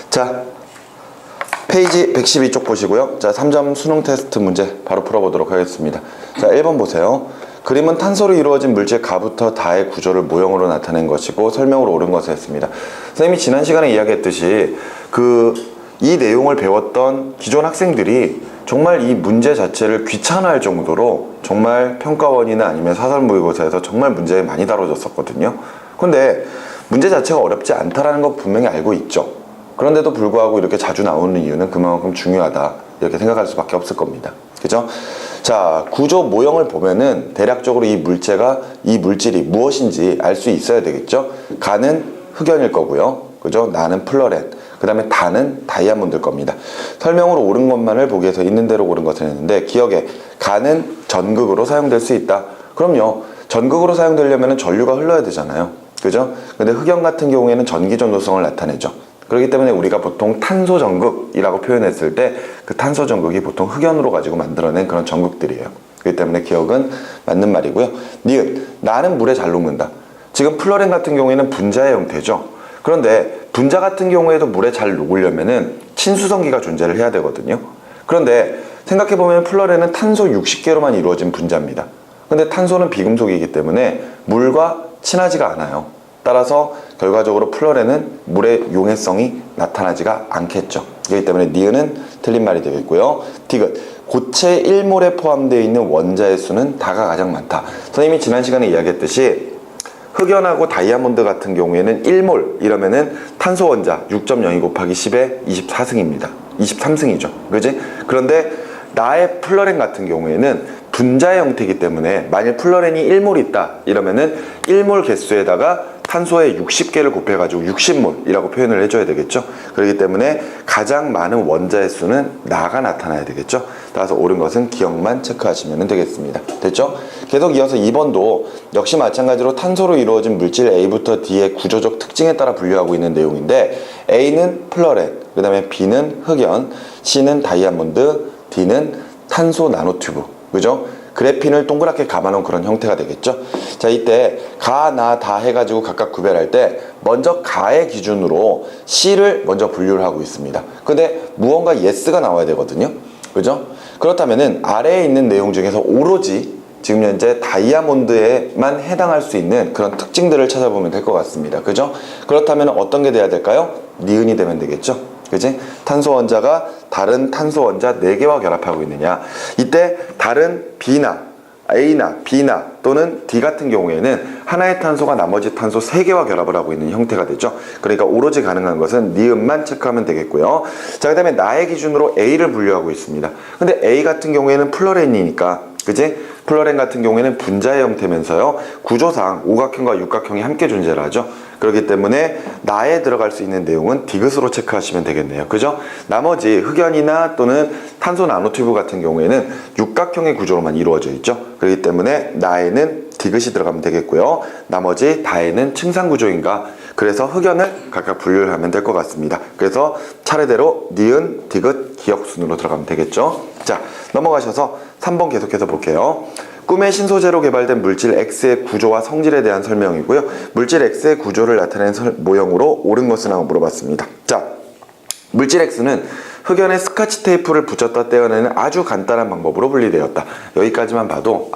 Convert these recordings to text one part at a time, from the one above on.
자, 페이지 112쪽 보시고요. 자, 3점 수능 테스트 문제 바로 풀어보도록 하겠습니다. 자, 1번 보세요. 그림은 탄소로 이루어진 물질 가부터 다의 구조를 모형으로 나타낸 것이고 설명으로 옳은 것을 했습니다. 선생님이 지난 시간에 이야기했듯이 이 내용을 배웠던 기존 학생들이 정말 이 문제 자체를 귀찮아할 정도로 정말 평가원이나 아니면 사설모의고사에서 정말 문제에 많이 다뤄졌었거든요. 근데 문제 자체가 어렵지 않다라는 거 분명히 알고 있죠. 그런데도 불구하고 이렇게 자주 나오는 이유는 그만큼 중요하다 이렇게 생각할 수밖에 없을 겁니다. 그죠? 자, 구조 모형을 보면은 대략적으로 이 물질이 무엇인지 알 수 있어야 되겠죠. 가는 흑연일 거고요. 그죠? 나는 플러렌, 그 다음에 다는 다이아몬드일 겁니다. 설명으로 옳은 것만을 보기 위해서 있는 대로 옳은 것을 했는데, 기억에 가는 전극으로 사용될 수 있다. 그럼요. 전극으로 사용되려면 전류가 흘러야 되잖아요. 그죠? 근데 흑연 같은 경우에는 전기 전도성을 나타내죠. 그렇기 때문에 우리가 보통 탄소 전극이라고 표현했을 때 그 탄소 전극이 보통 흑연으로 가지고 만들어낸 그런 전극들이에요. 그렇기 때문에 기억은 맞는 말이고요. 니은, 나는 물에 잘 녹는다. 지금 플러렌 같은 경우에는 분자의 형태죠. 그런데 분자 같은 경우에도 물에 잘 녹으려면은 친수성기가 존재를 해야 되거든요. 그런데 생각해보면 플러렌은 탄소 60개로만 이루어진 분자입니다. 근데 탄소는 비금속이기 때문에 물과 친하지가 않아요. 따라서 결과적으로 플러렌은 물의 용해성이 나타나지가 않겠죠. 그렇기 때문에 니은은 틀린 말이 되겠고요. 디귿, 고체 1몰에 포함되어 있는 원자의 수는 다가 가장 많다. 선생님이 지난 시간에 이야기했듯이 흑연하고 다이아몬드 같은 경우에는 1몰 이러면은 탄소 원자 6.02 곱하기 10의 24승입니다. 23승이죠. 그지? 그런데 나의 플러렌 같은 경우에는 분자의 형태이기 때문에 만일 플러렌이 1몰 있다 이러면은 1몰 개수에다가 탄소의 60개를 곱해가지고 60몰이라고 표현을 해줘야 되겠죠. 그렇기 때문에 가장 많은 원자의 수는 나가 나타나야 되겠죠. 따라서 옳은 것은 기억만 체크하시면 되겠습니다. 됐죠? 계속 이어서 2번도 역시 마찬가지로 탄소로 이루어진 물질 A부터 D의 구조적 특징에 따라 분류하고 있는 내용인데, A는 플러렌, 그 다음에 B는 흑연, C는 다이아몬드, D는 탄소 나노튜브. 그죠? 그래핀을 동그랗게 감아놓은 그런 형태가 되겠죠. 자, 이때 가, 나, 다 해가지고 각각 구별할 때 먼저 가의 기준으로 C를 먼저 분류를 하고 있습니다. 근데 무언가 yes가 나와야 되거든요. 그죠? 그렇다면은 아래에 있는 내용 중에서 오로지 지금 현재 다이아몬드에만 해당할 수 있는 그런 특징들을 찾아보면 될 것 같습니다. 그죠? 그렇다면 어떤 게 돼야 될까요? 니은이 되면 되겠죠. 그지? 탄소 원자가 다른 탄소 원자 4개와 결합하고 있느냐. 이때 다른 B나 A나 B나 또는 D 같은 경우에는 하나의 탄소가 나머지 탄소 3개와 결합을 하고 있는 형태가 되죠. 그러니까 오로지 가능한 것은 니은만 체크하면 되겠고요. 자, 그 다음에 나의 기준으로 A를 분류하고 있습니다. 근데 A 같은 경우에는 플러렌이니까, 그지? 플러렌 같은 경우에는 분자의 형태면서요, 구조상 오각형과 육각형이 함께 존재를 하죠. 그렇기 때문에 나에 들어갈 수 있는 내용은 디귿으로 체크하시면 되겠네요. 그죠? 나머지 흑연이나 또는 탄소 나노튜브 같은 경우에는 육각형의 구조로만 이루어져 있죠. 그렇기 때문에 나에는 디귿이 들어가면 되겠고요. 나머지 다에는 층상 구조인가. 그래서 흑연을 각각 분류를 하면 될 것 같습니다. 그래서 차례대로 니은, 디귿, 기억 순으로 들어가면 되겠죠. 자, 넘어가셔서 3번 계속해서 볼게요. 꿈의 신소재로 개발된 물질 X의 구조와 성질에 대한 설명이고요. 물질 X의 구조를 나타내는 모형으로 옳은 것은 하고 물어봤습니다. 자, 물질 X는 흑연에 스카치 테이프를 붙였다 떼어내는 아주 간단한 방법으로 분리되었다. 여기까지만 봐도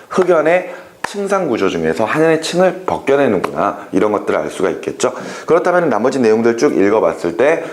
흑연의 층상 구조 중에서 하나의 층을 벗겨내는구나, 이런 것들을 알 수가 있겠죠. 그렇다면 나머지 내용들 쭉 읽어봤을 때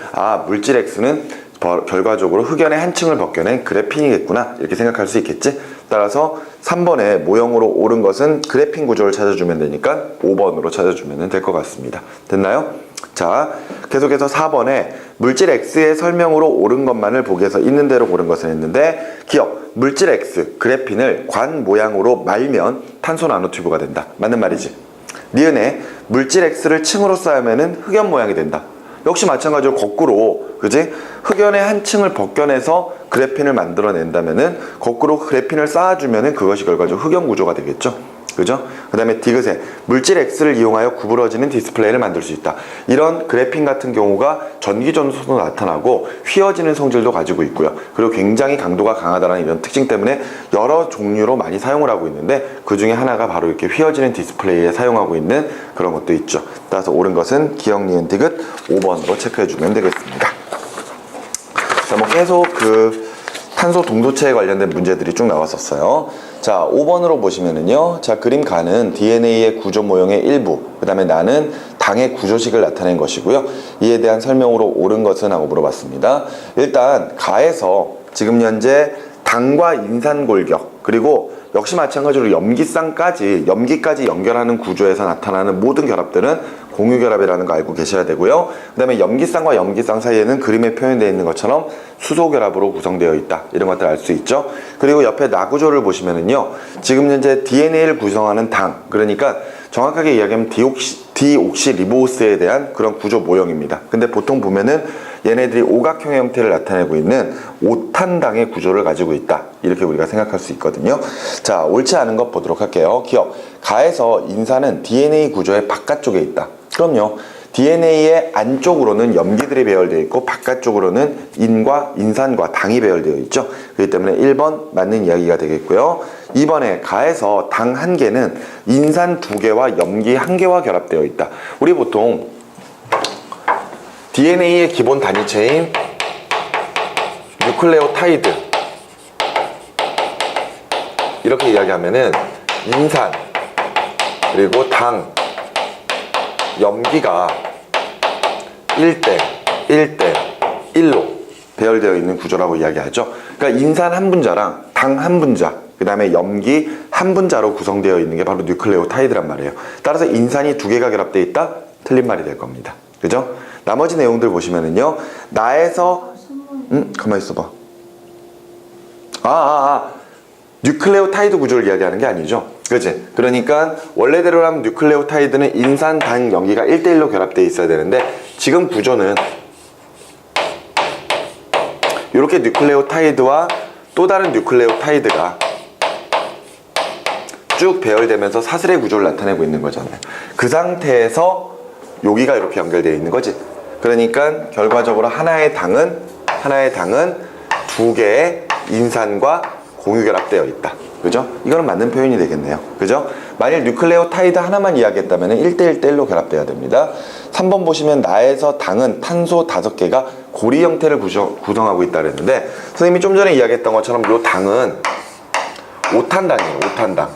물질 X는 결과적으로 흑연의 한 층을 벗겨낸 그래핀이겠구나, 이렇게 생각할 수 있겠지. 따라서 3번에 모형으로 옳은 것은 그래핀 구조를 찾아주면 되니까 5번으로 찾아주면 될 것 같습니다. 됐나요? 자, 계속해서 4번에 물질 X의 설명으로 옳은 것만을 보기 위해서 있는 대로 옳은 것을 했는데, 기억, 물질 X, 그래핀을 관 모양으로 말면 탄소 나노튜브가 된다. 맞는 말이지. 니은에 물질 X를 층으로 쌓으면 흑연 모양이 된다. 역시 마찬가지로 거꾸로, 그지? 흑연의 한 층을 벗겨내서 그래핀을 만들어낸다면은 거꾸로 그래핀을 쌓아주면은 그것이 결과적으로 흑연 구조가 되겠죠. 그죠? 그 다음에 디귿에 물질 X를 이용하여 구부러지는 디스플레이를 만들 수 있다. 이런 그래핀 같은 경우가 전기 전도소도 나타나고 휘어지는 성질도 가지고 있고요. 그리고 굉장히 강도가 강하다는 이런 특징 때문에 여러 종류로 많이 사용을 하고 있는데, 그 중에 하나가 바로 이렇게 휘어지는 디스플레이에 사용하고 있는 그런 것도 있죠. 따라서 옳은 것은 기억, 니은, 디귿 5번으로 체크해주면 되겠습니다. 자, 뭐 계속 탄소 동도체에 관련된 문제들이 쭉 나왔었어요. 자, 5번으로 보시면은요. 자, 그림 가는 DNA의 구조 모형의 일부, 그 다음에 나는 당의 구조식을 나타낸 것이고요. 이에 대한 설명으로 옳은 것은 하고 물어봤습니다. 일단 가에서 지금 현재 당과 인산골격, 그리고 역시 마찬가지로 염기까지 연결하는 구조에서 나타나는 모든 결합들은 공유결합이라는 거 알고 계셔야 되고요. 그 다음에 염기쌍과 염기쌍 사이에는 그림에 표현되어 있는 것처럼 수소결합으로 구성되어 있다. 이런 것들 알 수 있죠. 그리고 옆에 나구조를 보시면은요. 지금 현재 DNA를 구성하는 당, 그러니까 정확하게 이야기하면 디옥시리보스에 대한 그런 구조 모형입니다. 근데 보통 보면은 얘네들이 오각형의 형태를 나타내고 있는 오탄당의 구조를 가지고 있다. 이렇게 우리가 생각할 수 있거든요. 자, 옳지 않은 것 보도록 할게요. 기억. 가에서 인산은 DNA 구조의 바깥쪽에 있다. 그럼요. DNA의 안쪽으로는 염기들이 배열되어 있고 바깥쪽으로는 인산과 당이 배열되어 있죠. 그렇기 때문에 1번 맞는 이야기가 되겠고요. 2번에 가에서 당 1개는 인산 2개와 염기 1개와 결합되어 있다. 우리 보통 DNA의 기본 단위체인 뉴클레오타이드 이렇게 이야기하면은 인산 그리고 당 염기가 1대 1로 배열되어 있는 구조라고 이야기하죠. 그러니까 인산 한 분자랑 당 한 분자, 그 다음에 염기 한 분자로 구성되어 있는 게 바로 뉴클레오타이드란 말이에요. 따라서 인산이 2개가 결합되어 있다? 틀린 말이 될 겁니다. 그죠? 나머지 내용들 보시면은요. 나에서 가만히 있어봐. 뉴클레오타이드 구조를 이야기하는 게 아니죠. 그치? 그러니까 원래대로라면 뉴클레오타이드는 인산, 당, 염기가 1대1로 결합되어 있어야 되는데 지금 구조는 이렇게 뉴클레오타이드와 또 다른 뉴클레오타이드가 쭉 배열되면서 사슬의 구조를 나타내고 있는 거잖아요. 그 상태에서 여기가 이렇게 연결되어 있는 거지. 그러니까 결과적으로 하나의 당은 2개의 인산과 공유결합되어 있다. 그죠? 이거는 맞는 표현이 되겠네요. 그죠? 만일 뉴클레오타이드 하나만 이야기했다면 1대1로 결합돼야 됩니다. 3번 보시면 나에서 당은 탄소 5개가 고리 형태를 구성하고 있다 그랬는데 선생님이 좀 전에 이야기했던 것처럼 이 당은 오탄당이에요. 오탄당.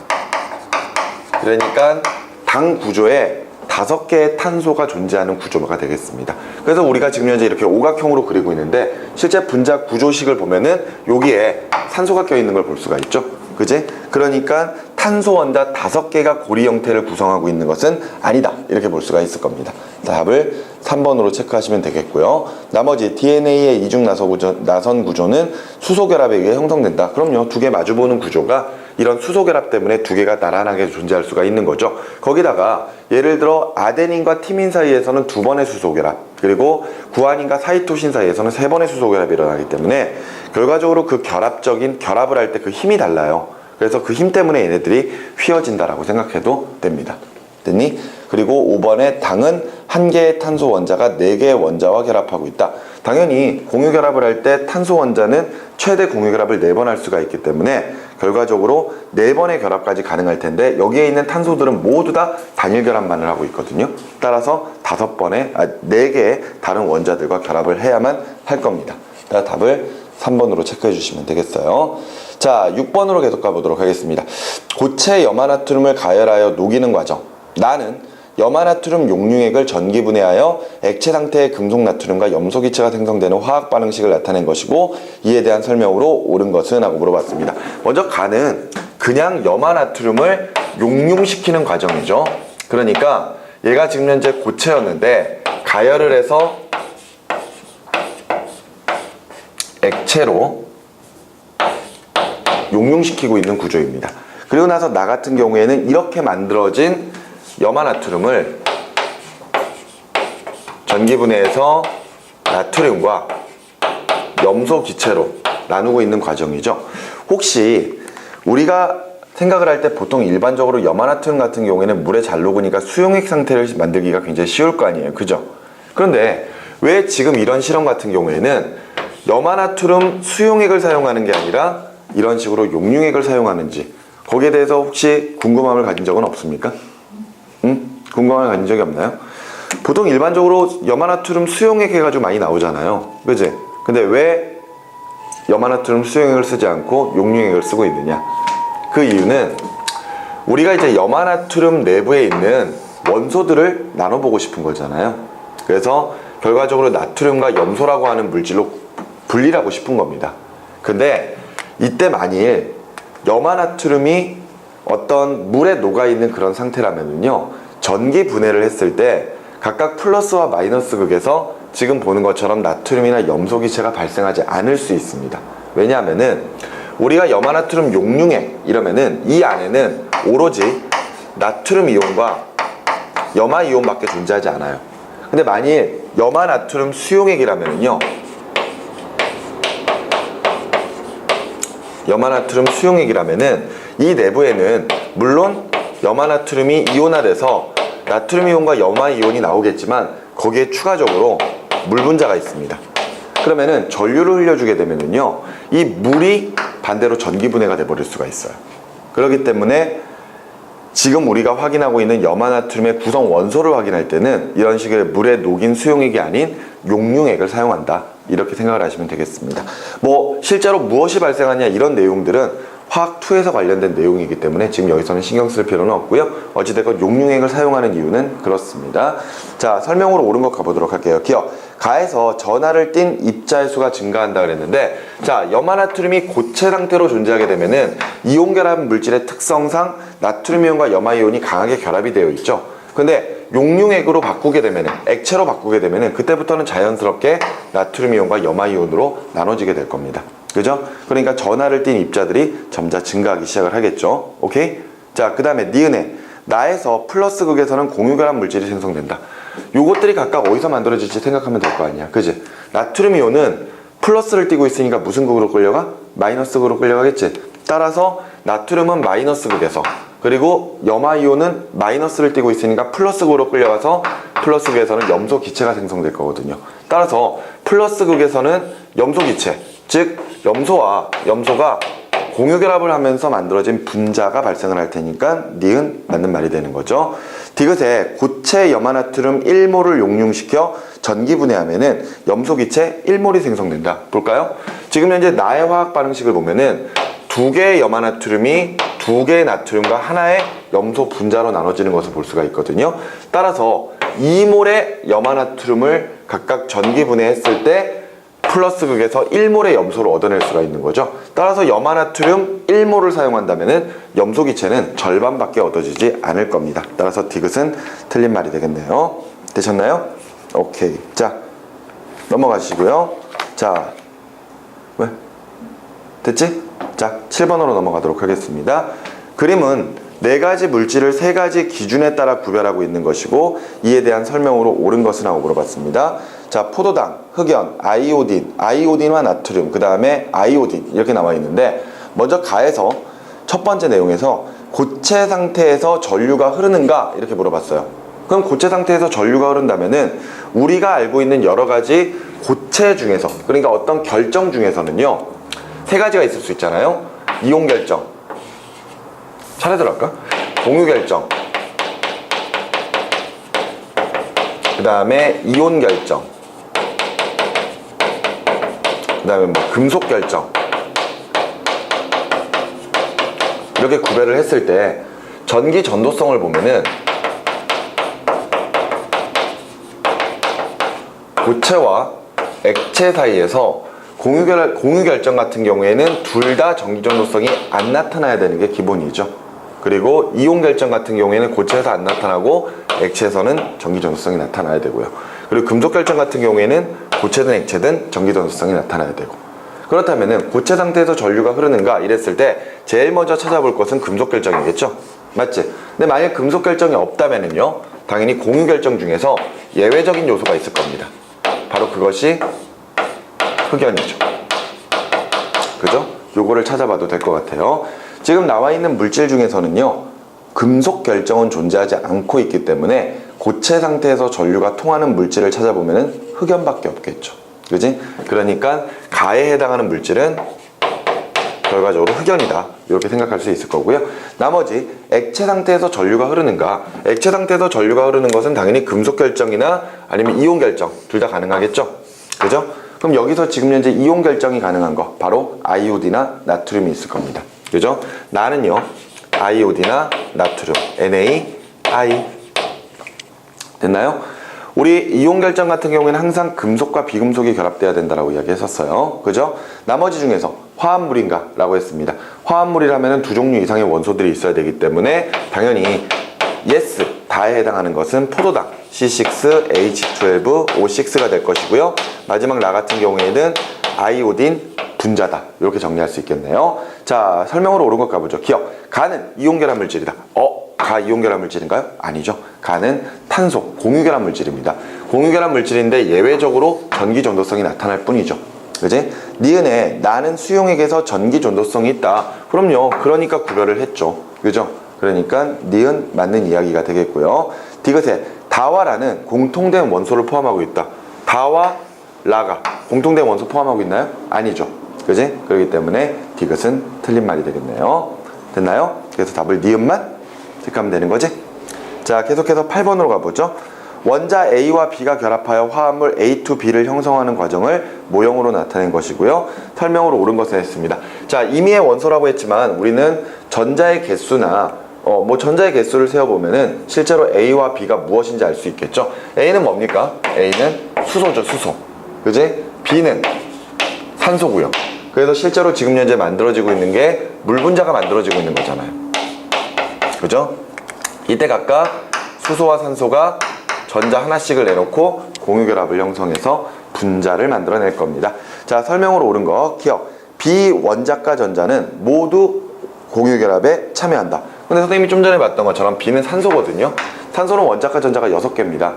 그러니까 당 구조에 5개의 탄소가 존재하는 구조가 되겠습니다. 그래서 우리가 지금 현재 이렇게 오각형으로 그리고 있는데 실제 분자 구조식을 보면은 여기에 산소가 껴있는 걸 볼 수가 있죠. 그지? 그러니까 탄소 원자 5개가 고리 형태를 구성하고 있는 것은 아니다. 이렇게 볼 수가 있을 겁니다. 답을 3번으로 체크하시면 되겠고요. 나머지 DNA의 이중 나선 구조는 수소결합에 의해 형성된다. 그럼요. 2개 마주보는 구조가 이런 수소결합 때문에 2개가 나란하게 존재할 수가 있는 거죠. 거기다가 예를 들어 아데닌과 티민 사이에서는 2번의 수소결합, 그리고 구아닌과 사이토신 사이에서는 3번의 수소결합이 일어나기 때문에 결과적으로 그 결합을 할 때 그 힘이 달라요. 그래서 그 힘 때문에 얘네들이 휘어진다라고 생각해도 됩니다. 됐니? 그리고 5번에 당은 1개의 탄소 원자가 4개의 원자와 결합하고 있다. 당연히 공유결합을 할 때 탄소 원자는 최대 공유결합을 4번 할 수가 있기 때문에 결과적으로 4번의 결합까지 가능할 텐데 여기에 있는 탄소들은 모두 다 단일 결합만을 하고 있거든요. 따라서 4개의 다른 원자들과 결합을 해야만 할 겁니다. 답을 3번으로 체크해 주시면 되겠어요. 자, 6번으로 계속 가보도록 하겠습니다. 고체 염화나트륨을 가열하여 녹이는 과정. 나는 염화나트륨 용융액을 전기분해하여 액체 상태의 금속나트륨과 염소기체가 생성되는 화학 반응식을 나타낸 것이고 이에 대한 설명으로 옳은 것은 하고 물어봤습니다. 먼저 가는 그냥 염화나트륨을 용융시키는 과정이죠. 그러니까 얘가 지금 현재 고체였는데 가열을 해서 액체로 용융시키고 있는 구조입니다. 그리고 나서 나 같은 경우에는 이렇게 만들어진 염화나트륨을 전기분해해서 나트륨과 염소 기체로 나누고 있는 과정이죠. 혹시 우리가 생각을 할 때 보통 일반적으로 염화나트륨 같은 경우에는 물에 잘 녹으니까 수용액 상태를 만들기가 굉장히 쉬울 거 아니에요. 그죠? 그런데 왜 지금 이런 실험 같은 경우에는 염화나트륨 수용액을 사용하는 게 아니라 이런 식으로 용융액을 사용하는지 거기에 대해서 혹시 궁금함을 가진 적은 없습니까? 궁금함을 가진 적이 없나요? 보통 일반적으로 염화나트륨 수용액 해가지고 많이 나오잖아요. 그지? 근데 왜 염화나트륨 수용액을 쓰지 않고 용융액을 쓰고 있느냐? 그 이유는 우리가 이제 염화나트륨 내부에 있는 원소들을 나눠보고 싶은 거잖아요. 그래서 결과적으로 나트륨과 염소라고 하는 물질로 분리하고 싶은 겁니다. 근데 이때 만일 염화나트륨이 어떤 물에 녹아있는 그런 상태라면요, 전기 분해를 했을 때 각각 플러스와 마이너스 극에서 지금 보는 것처럼 나트륨이나 염소 기체가 발생하지 않을 수 있습니다. 왜냐하면은 우리가 염화나트륨 용융액 이러면은 이 안에는 오로지 나트륨 이온과 염화 이온밖에 존재하지 않아요. 근데 만일 염화나트륨 수용액이라면요, 염화나트륨 수용액이라면은 이 내부에는 물론 염화나트륨이 이온화돼서 나트륨 이온과 염화 이온이 나오겠지만 거기에 추가적으로 물 분자가 있습니다. 그러면은 전류를 흘려주게 되면은요, 이 물이 반대로 전기 분해가 돼버릴 수가 있어요. 그렇기 때문에 지금 우리가 확인하고 있는 염화나트륨의 구성 원소를 확인할 때는 이런 식의 물에 녹인 수용액이 아닌 용융액을 사용한다, 이렇게 생각을 하시면 되겠습니다. 뭐 실제로 무엇이 발생하냐 이런 내용들은 화학2에서 관련된 내용이기 때문에 지금 여기서는 신경 쓸 필요는 없고요. 어찌됐건 용융액을 사용하는 이유는 그렇습니다. 자, 설명으로 옳은 것 가보도록 할게요. 기억, 가에서 전하를 띤 입자의 수가 증가한다 그랬는데, 자, 염화나트륨이 고체 상태로 존재하게 되면은 이온 결합 물질의 특성상 나트륨 이온과 염화 이온이 강하게 결합이 되어 있죠. 근데 용융액으로 바꾸게 되면은, 액체로 바꾸게 되면은 그때부터는 자연스럽게 나트륨 이온과 염화 이온으로 나눠지게 될 겁니다. 그죠? 그러니까 전하를 띤 입자들이 점차 증가하기 시작을 하겠죠. 오케이? 자, 그 다음에 니은에 나에서 플러스 극에서는 공유결합 물질이 생성된다. 요것들이 각각 어디서 만들어질지 생각하면 될 거 아니야. 그지? 나트륨 이온은 플러스를 띠고 있으니까 무슨 극으로 끌려가? 마이너스 극으로 끌려가겠지. 따라서 나트륨은 마이너스 극에서, 그리고 염화 이온은 마이너스를 띠고 있으니까 플러스 극으로 끌려가서 플러스 극에서는 염소 기체가 생성될 거거든요. 따라서 플러스 극에서는 염소 기체, 즉 염소가 공유결합을 하면서 만들어진 분자가 발생을 할 테니까 니은 맞는 말이 되는 거죠. 디귿에 고체 염화나트륨 1몰을 용융시켜 전기분해하면은 염소기체 1몰이 생성된다. 볼까요? 지금 현재 나의 화학 반응식을 보면은 2개의 염화나트륨이 2개의 나트륨과 하나의 염소 분자로 나눠지는 것을 볼 수가 있거든요. 따라서 2몰의 염화나트륨을 각각 전기분해했을 때 플러스 극에서 1몰의 염소를 얻어낼 수가 있는 거죠. 따라서 염화나트륨 1몰을 사용한다면 염소 기체는 절반밖에 얻어지지 않을 겁니다. 따라서 디귿은 틀린 말이 되겠네요. 되셨나요? 오케이. 자, 넘어가시고요. 자, 왜? 됐지? 자, 7번으로 넘어가도록 하겠습니다. 그림은 4가지 물질을 3가지 기준에 따라 구별하고 있는 것이고 이에 대한 설명으로 옳은 것은 하고 물어봤습니다. 자, 포도당, 흑연, 아이오딘과 나트륨, 그 다음에 아이오딘 이렇게 나와 있는데, 먼저 가에서 첫 번째 내용에서 고체 상태에서 전류가 흐르는가 이렇게 물어봤어요. 그럼 고체 상태에서 전류가 흐른다면은 우리가 알고 있는 여러 가지 고체 중에서, 그러니까 어떤 결정 중에서는요 3가지가 있을 수 있잖아요. 이온 결정, 차례대로 할까? 공유 결정, 그 다음에 이온 결정, 그 다음에 뭐 금속 결정, 이렇게 구별을 했을 때 전기 전도성을 보면은 고체와 액체 사이에서 공유 결정 같은 경우에는 둘 다 전기 전도성이 안 나타나야 되는 게 기본이죠. 그리고 이온 결정 같은 경우에는 고체에서 안 나타나고 액체에서는 전기 전도성이 나타나야 되고요. 그리고 금속 결정 같은 경우에는 고체든 액체든 전기 전도성이 나타나야 되고, 그렇다면은 고체 상태에서 전류가 흐르는가 이랬을 때 제일 먼저 찾아볼 것은 금속 결정이겠죠. 맞지? 근데 만약 금속 결정이 없다면은요 당연히 공유 결정 중에서 예외적인 요소가 있을 겁니다. 바로 그것이 흑연이죠. 그죠? 요거를 찾아봐도 될 것 같아요. 지금 나와 있는 물질 중에서는요 금속 결정은 존재하지 않고 있기 때문에 고체 상태에서 전류가 통하는 물질을 찾아보면은 흑연밖에 없겠죠. 그지? 그러니까 가에 해당하는 물질은 결과적으로 흑연이다 이렇게 생각할 수 있을 거고요. 나머지 액체 상태에서 전류가 흐르는가, 액체 상태에서 전류가 흐르는 것은 당연히 금속 결정이나 아니면 이온 결정 둘 다 가능하겠죠. 그죠? 그럼 여기서 지금 현재 이온 결정이 가능한 거 바로 아이오디나 나트륨이 있을 겁니다. 그죠? 나는요 아이오디나 나트륨 NaI 됐나요? 우리 이온 결정 같은 경우에는 항상 금속과 비금속이 결합돼야 된다라고 이야기했었어요. 그죠? 나머지 중에서 화합물인가? 라고 했습니다. 화합물이라면 두 종류 이상의 원소들이 있어야 되기 때문에 당연히 yes, 다에 해당하는 것은 포도당 C6H12O6가 될 것이고요. 마지막 나 같은 경우에는 아이오딘 분자다. 이렇게 정리할 수 있겠네요. 자, 설명으로 옳은 것 가보죠. 기억. 가는 이온결합 물질이다. 가 이온결합 물질인가요? 아니죠. 가는 탄소, 공유결합 물질입니다. 공유결합 물질인데 예외적으로 전기 전도성이 나타날 뿐이죠. 그지? 니은에 나는 수용액에서 전기 전도성이 있다. 그럼요. 그러니까 구별을 했죠. 그죠? 그러니까 니은 맞는 이야기가 되겠고요. 디귿에 다와 라는 공통된 원소를 포함하고 있다. 다와 라가 공통된 원소 포함하고 있나요? 아니죠. 그지? 그렇기 때문에 디귿은 틀린 말이 되겠네요. 됐나요? 그래서 답을 니은만 체크하면 되는 거지? 자, 계속해서 8번으로 가보죠. 원자 A와 B가 결합하여 화합물 A2B를 형성하는 과정을 모형으로 나타낸 것이고요. 설명으로 옳은 것을 했습니다. 자, 임의의 원소라고 했지만 우리는 전자의 개수나 전자의 개수를 세어보면은 실제로 A와 B가 무엇인지 알 수 있겠죠. A는 뭡니까? A는 수소죠, 수소. 그지? B는 산소고요. 그래서 실제로 지금 현재 만들어지고 있는 게 물 분자가 만들어지고 있는 거잖아요. 그죠? 이때 각각 수소와 산소가 전자 하나씩을 내놓고 공유결합을 형성해서 분자를 만들어낼 겁니다. 자, 설명으로 옳은 거 기억. 비원자가 전자는 모두 공유결합에 참여한다. 근데 선생님이 좀 전에 봤던 것처럼 B는 산소거든요. 산소는 원자가 전자가 6개입니다.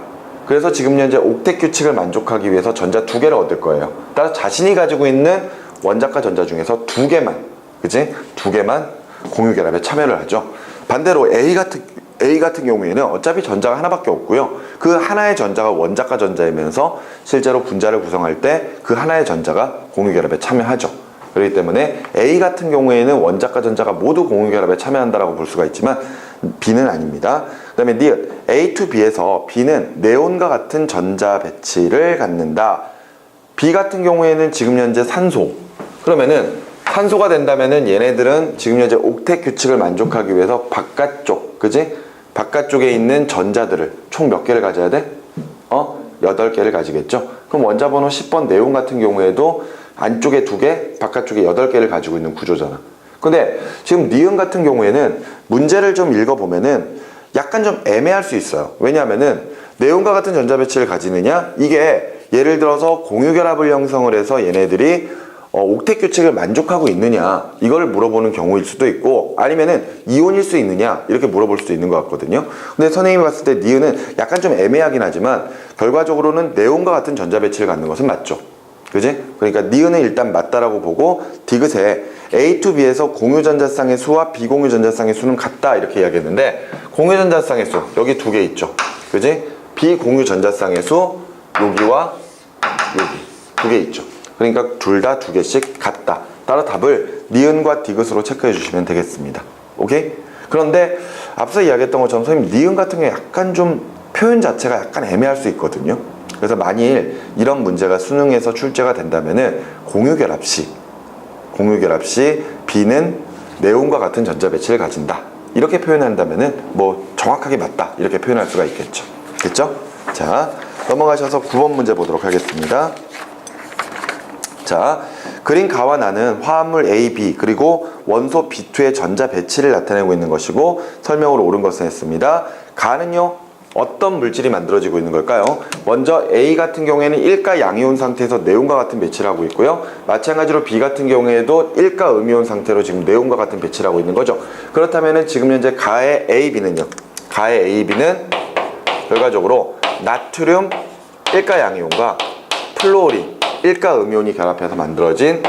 그래서 지금 현재 옥텟 규칙을 만족하기 위해서 전자 2개를 얻을 거예요. 따라서 자신이 가지고 있는 원자가 전자 중에서 2개만, 그치? 2개만 공유결합에 참여를 하죠. 반대로 A 같은 경우에는 어차피 전자가 하나밖에 없고요. 그 하나의 전자가 원자가 전자이면서 실제로 분자를 구성할 때 그 하나의 전자가 공유결합에 참여하죠. 그렇기 때문에 A 같은 경우에는 원자가 전자가 모두 공유결합에 참여한다라고 볼 수가 있지만 B는 아닙니다. 그 다음에 니은 A2B에서 B는 네온과 같은 전자 배치를 갖는다. B 같은 경우에는 지금 현재 산소. 그러면은 산소가 된다면은 얘네들은 지금 현재 옥텟 규칙을 만족하기 위해서 바깥쪽, 그지? 바깥쪽에 있는 전자들을 총 몇 개를 가져야 돼? 8개를 가지겠죠? 그럼 원자 번호 10번 네온 같은 경우에도 안쪽에 2개, 바깥쪽에 8개를 가지고 있는 구조잖아. 근데 지금 니은 같은 경우에는 문제를 좀 읽어보면은 약간 좀 애매할 수 있어요. 왜냐하면은 네온과 같은 전자 배치를 가지느냐? 이게 예를 들어서 공유결합을 형성을 해서 얘네들이 옥텟 규칙을 만족하고 있느냐 이걸 물어보는 경우일 수도 있고 아니면은 이온일 수 있느냐 이렇게 물어볼 수도 있는 것 같거든요. 근데 선생님이 봤을 때 니은은 약간 좀 애매하긴 하지만 결과적으로는 네온과 같은 전자 배치를 갖는 것은 맞죠. 그지? 그러니까 니은은 일단 맞다라고 보고 디귿에 A2B에서 공유전자쌍의 수와 비공유전자쌍의 수는 같다 이렇게 이야기했는데 공유전자쌍의 수 여기 2개 있죠. 그지? 비공유전자쌍의 수 여기와 여기 2개 있죠. 그러니까 둘 다 2개씩 같다. 따라 답을 니은과 디귿으로 체크해 주시면 되겠습니다. 오케이? 그런데 앞서 이야기했던 것처럼 선생님 니은 같은 경우에 약간 좀 표현 자체가 약간 애매할 수 있거든요. 그래서 만일 이런 문제가 수능에서 출제가 된다면은 공유결합 시 B는 네온과 같은 전자 배치를 가진다. 이렇게 표현한다면은 뭐 정확하게 맞다. 이렇게 표현할 수가 있겠죠. 됐죠? 자, 넘어가셔서 9번 문제 보도록 하겠습니다. 자, 그린 가와 나는 화합물 A, B 그리고 원소 B2의 전자 배치를 나타내고 있는 것이고 설명으로 옳은 것을 했습니다. 가는요 어떤 물질이 만들어지고 있는 걸까요? 먼저 A 같은 경우에는 1가 양이온 상태에서 네온과 같은 배치를 하고 있고요. 마찬가지로 B 같은 경우에도 1가 음이온 상태로 지금 네온과 같은 배치를 하고 있는 거죠. 그렇다면 지금 현재 가의 A, B는요. 가의 A, B는 결과적으로 나트륨 1가 양이온과 플루오린 1가 음이온이 결합해서 만들어진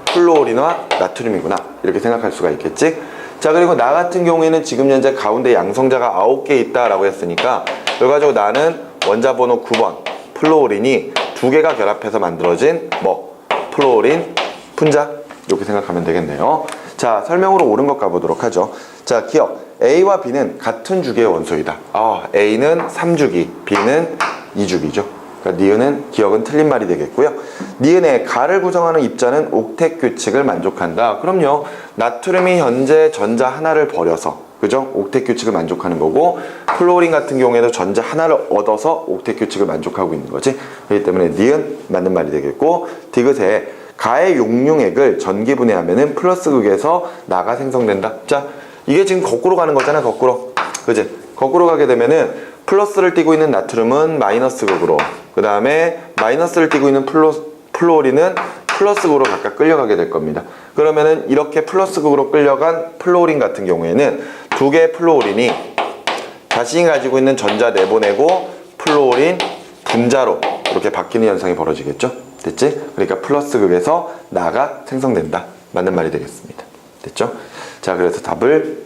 플루오린과 나트륨이구나 이렇게 생각할 수가 있겠지. 자, 그리고 나 같은 경우에는 지금 현재 가운데 양성자가 9개 있다라고 했으니까 결과적으로 나는 원자 번호 9번 플루오린이 2개가 결합해서 만들어진 플루오린 분자 이렇게 생각하면 되겠네요. 자, 설명으로 옳은 것 가보도록 하죠. 자, 기억 A와 B는 같은 주기의 원소이다. A는 3주기, B는 2주기죠. 그러니까 니은은 기억은 틀린 말이 되겠고요. 니은의 가를 구성하는 입자는 옥텟 규칙을 만족한다. 그럼요. 나트륨이 현재 전자 하나를 버려서, 그죠? 옥텟 규칙을 만족하는 거고, 플로린 같은 경우에도 전자 하나를 얻어서 옥텟 규칙을 만족하고 있는 거지. 그렇기 때문에 니은 맞는 말이 되겠고, 디귿에 가의 용융액을 전기분해하면은 플러스 극에서 나가 생성된다. 자, 이게 지금 거꾸로 가는 거잖아, 거꾸로. 그지? 거꾸로 가게 되면은 플러스를 띄고 있는 나트륨은 마이너스 극으로, 그 다음에 마이너스를 띄고 있는 플로린은 플러스 극으로 각각 끌려가게 될 겁니다. 그러면은 이렇게 플러스 극으로 끌려간 플로린 같은 경우에는 두 개의 플로린이 자신이 가지고 있는 전자 내보내고 플로린 분자로 이렇게 바뀌는 현상이 벌어지겠죠. 됐지? 그러니까 플러스 극에서 나가 생성된다. 맞는 말이 되겠습니다. 됐죠? 자, 그래서 답을